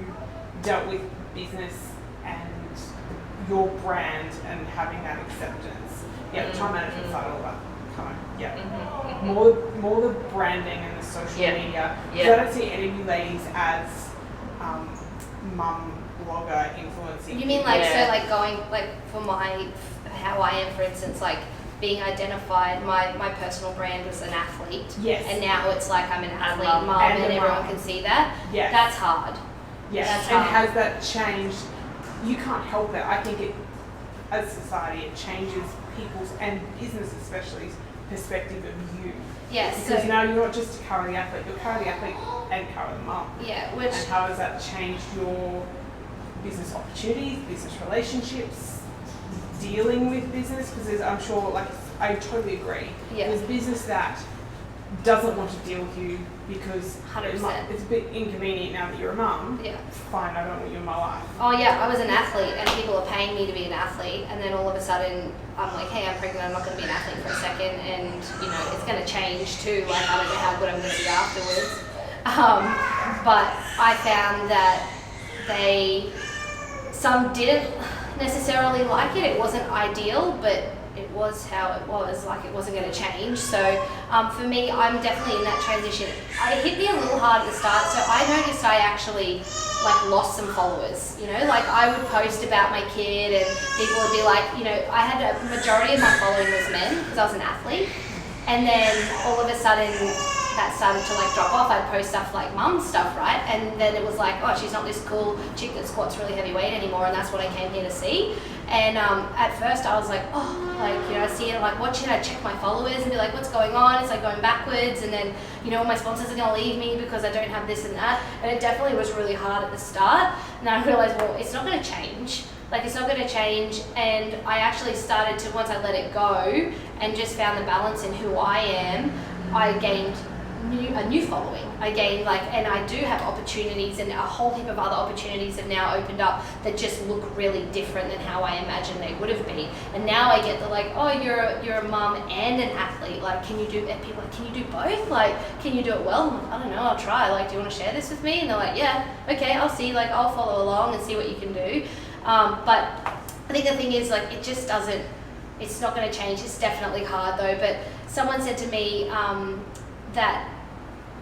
dealt with business and your brand and having that acceptance? Yeah, the time management side, all that kind of, yeah. More the branding and the social media. Because I don't see any of you ladies as mum blogger influencing. You mean like, so like going, like for how I am, for instance, like being identified, my personal brand was an athlete. Yes. And now it's like I'm an athlete mum. mum and everyone can see that. Yes. That's hard. Yes. That's and hard. has that changed? You can't help it. I think it, as a society, it changes people's, and business especially, perspective of you. Yes. Because So now you're not just Kara the athlete, you're Kara the athlete and Kara the mum. yeah, which And how has that changed your business opportunities, business relationships, dealing with business? Because I'm sure, like, I totally agree. Yeah. There's business that doesn't want to deal with you because 100%. it's a bit inconvenient now that you're a mum. yeah. Fine, I don't want you in my life. Oh yeah, I was an athlete and people are paying me to be an athlete, and then all of a sudden I'm like, hey, I'm pregnant, I'm not going to be an athlete for a second, and you know it's going to change too. Like I don't know how good I'm going to be afterwards. But I found that some didn't necessarily like it. It wasn't ideal, but it was how it was. Like it wasn't going to change. So for me, I'm definitely in that transition. It hit me a little hard at the start. So I noticed I actually like lost some followers. You know, like I would post about my kid, and people would be like, you know, I had a majority of my following was men because I was an athlete, and then all of a sudden that started to like drop off. I'd post stuff like mum stuff, right? And then it was like, oh, she's not this cool chick that squats really heavy weight anymore, and that's what I came here to see. And at first I was like, oh, like, you know, I see it, like watching, I'd check my followers and be like, what's going on? It's like going backwards, and then, you know, all my sponsors are gonna leave me because I don't have this and that. And it definitely was really hard at the start. And I realized, well, it's not gonna change. Like, it's not gonna change. And I actually started to, once I let it go and just found the balance in who I am, I gained a new following. I gained and I do have opportunities, and a whole heap of other opportunities have now opened up that just look really different than how I imagined they would have been. And now I get the like, oh, you're a mum and an athlete. Like, can you do? And people are like, can you do both? Like, can you do it well? I'm like, I don't know. I'll try. Like, do you want to share this with me? And they're like, yeah, okay, I'll see. Like, I'll follow along and see what you can do. But I think the thing is, like, it just doesn't. It's not going to change. It's definitely hard though. But someone said to me that,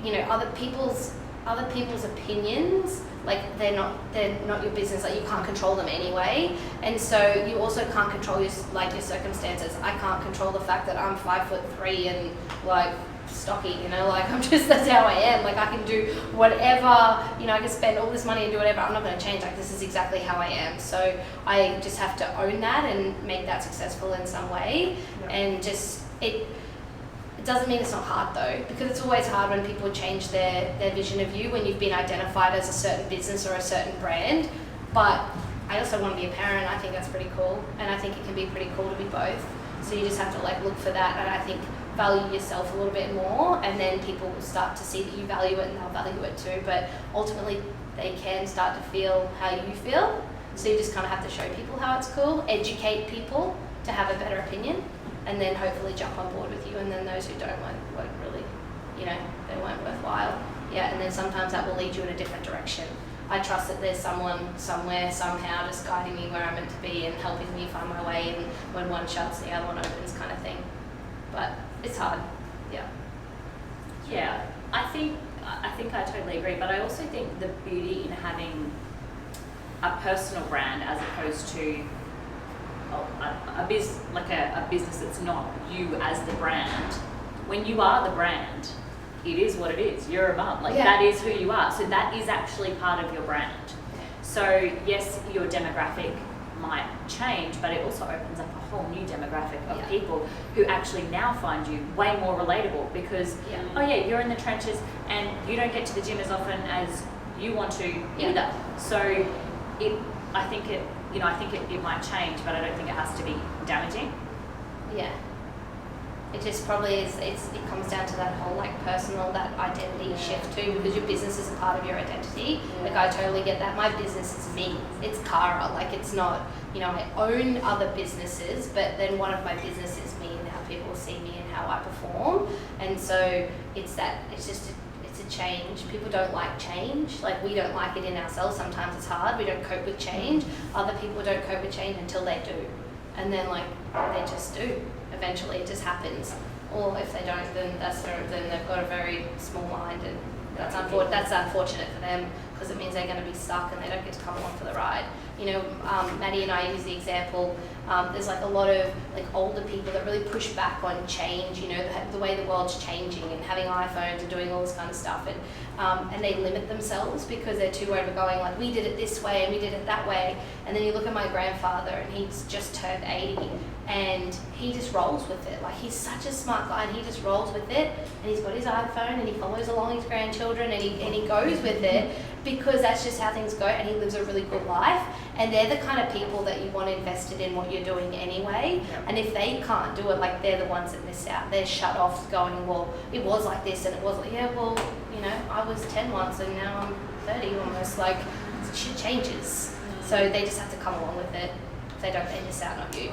you know, other people's opinions, like they're not your business. Like, you can't control them anyway, and so you also can't control your circumstances. I can't control the fact that I'm 5'3" and like stocky, you know, like that's how I am. Like, I can do whatever, you know, I can spend all this money and do whatever. I'm not going to change. Like, this is exactly how I am. So I just have to own that and make that successful in some way, and just it doesn't mean it's not hard though, because it's always hard when people change their vision of you when you've been identified as a certain business or a certain brand. But I also want to be a parent. I think that's pretty cool, and I think it can be pretty cool to be both. So you just have to like look for that, and I think value yourself a little bit more, and then people will start to see that you value it and they'll value it too. But ultimately they can start to feel how you feel. So you just kind of have to show people how it's cool, educate people to have a better opinion, and then hopefully jump on board with you. And then those who don't won't really, you know, they weren't worthwhile. Yeah, and then sometimes that will lead you in a different direction. I trust that there's someone somewhere, somehow, just guiding me where I'm meant to be and helping me find my way, and when one shuts, the other one opens, kind of thing. But it's hard. Yeah. Yeah, I think I think I totally agree, but I also think the beauty in having a personal brand as opposed to a business that's not you as the brand. When you are the brand, it is what it is. You're a mum. That is who you are. So that is actually part of your brand. So yes, your demographic might change, but it also opens up a whole new demographic of people who actually now find you way more relatable because, you're in the trenches and you don't get to the gym as often as you want to either. So I think it might change, but I don't think it has to be damaging. Yeah. It just probably is, it comes down to that whole personal, that identity shift too, because your business is a part of your identity. I totally get that. My business is me. It's Kara. It's not, I own other businesses, but then one of my businesses is me and how people see me and how I perform. And so it's a change. People don't like change. We don't like it in ourselves. Sometimes it's hard. We don't cope with change. Other people don't cope with change until they do. And then they just do. Eventually it just happens. Or if they don't, then they've got a very small mind, and that's unfortunate for them because it means they're going to be stuck and they don't get to come along for the ride. Maddie and I use the example, there's a lot of older people that really push back on change, the way the world's changing and having iPhones and doing all this kind of stuff, and they limit themselves because they're too worried about going we did it this way and we did it that way. And then you look at my grandfather and he's just turned 80 and he just rolls with it. He's such a smart guy and he just rolls with it, and he's got his iPhone and he follows along his grandchildren and he goes with it because that's just how things go, and he lives a really good life. And they're the kind of people that you want invested in what you're doing anyway. And if they can't do it, they're the ones that miss out. They're shut off going, well, it was like this and it was I was 10 once and now I'm 30 almost. Shit changes. So they just have to come along with it. If they don't, they miss out on you.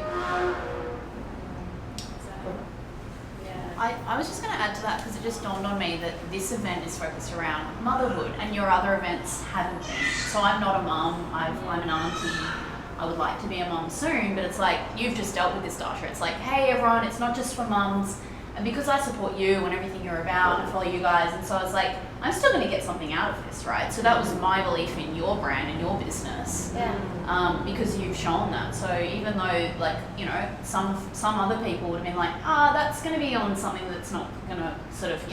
I was just going to add to that because it just dawned on me that this event is focused around motherhood and your other events haven't been. So I'm not a mum, I'm an auntie. I would like to be a mum soon, but it's you've just dealt with this, Dasha. It's hey everyone, it's not just for mums. And because I support you and everything you're about and follow you guys, and so I was I'm still going to get something out of this, right? So that was my belief in your brand and your business. Yeah. Because you've shown that. So even though, some other people would have been that's going to be on something that's not going to sort of,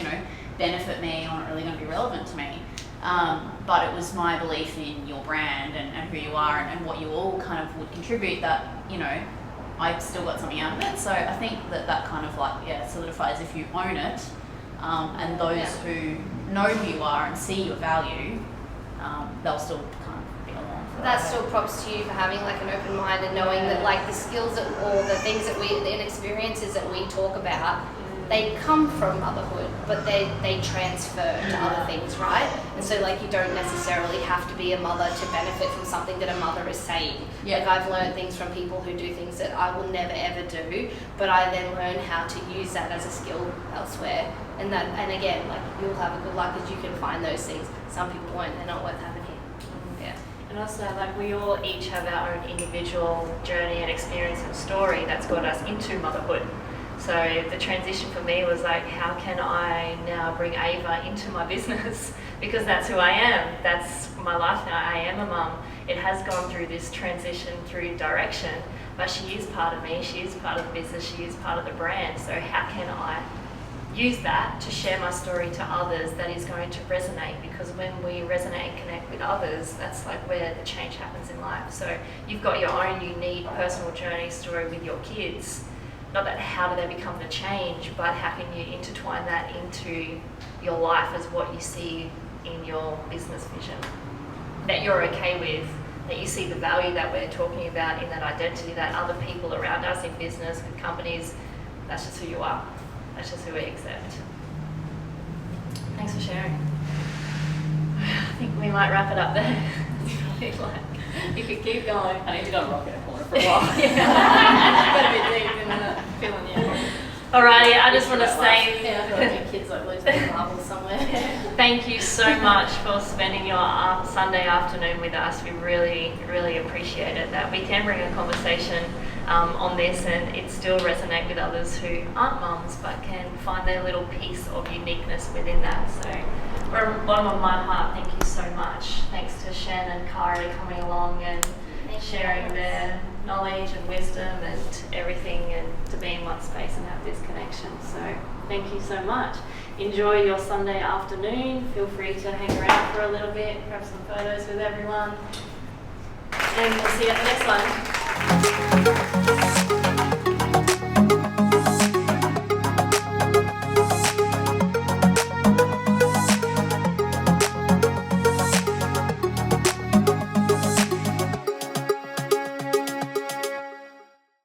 benefit me or not really going to be relevant to me. But it was my belief in your brand and who you are and what you all kind of would contribute that, I've still got something out of it. So I think that kind of solidifies if you own it, and those who know who you are and see your value, they'll still kind of be along for That's still props to you for having an open mind and knowing that the skills or the things that the experiences that we talk about, they come from motherhood, but they transfer to other things, right? And so you don't necessarily have to be a mother to benefit from something that a mother is saying. I've learned things from people who do things that I will never ever do, but I then learn how to use that as a skill elsewhere. And again, you'll have a good luck as you can find those things. Some people won't, they're not worth having here. And also, we all each have our own individual journey and experience and story that's got us into motherhood. So the transition for me was how can I now bring Ava into my business? Because that's who I am. That's my life now. I am a mum. It has gone through this transition through direction, but she is part of me. She is part of the business. She is part of the brand. So how can I use that to share my story to others that is going to resonate? Because when we resonate and connect with others, that's where the change happens in life. So you've got your own unique personal journey story with your kids. Not that how do they become the change, but how can you intertwine that into your life as what you see in your business vision that you're okay with, that you see the value that we're talking about in that identity, that other people around us in business, with companies, that's just who you are. That's just who we accept. Thanks for sharing. I think we might wrap it up there. You could keep going. I need to go and rock in a corner for a while. Got a bit deep in the feeling, Alrighty, I just want to say Yeah, I feel like your kids like losing their marbles somewhere. thank you so much for spending your Sunday afternoon with us. We really, really appreciate it that we can bring a conversation on this and it still resonate with others who aren't mums but can find their little piece of uniqueness within that. So from the bottom of my heart, thank you so much. Thanks to Shan and Kara coming along and sharing their knowledge and wisdom and everything, and to be in one space and have this connection. So thank you so much. Enjoy your Sunday afternoon. Feel free to hang around for a little bit, grab some photos with everyone, and we'll see you at the next one.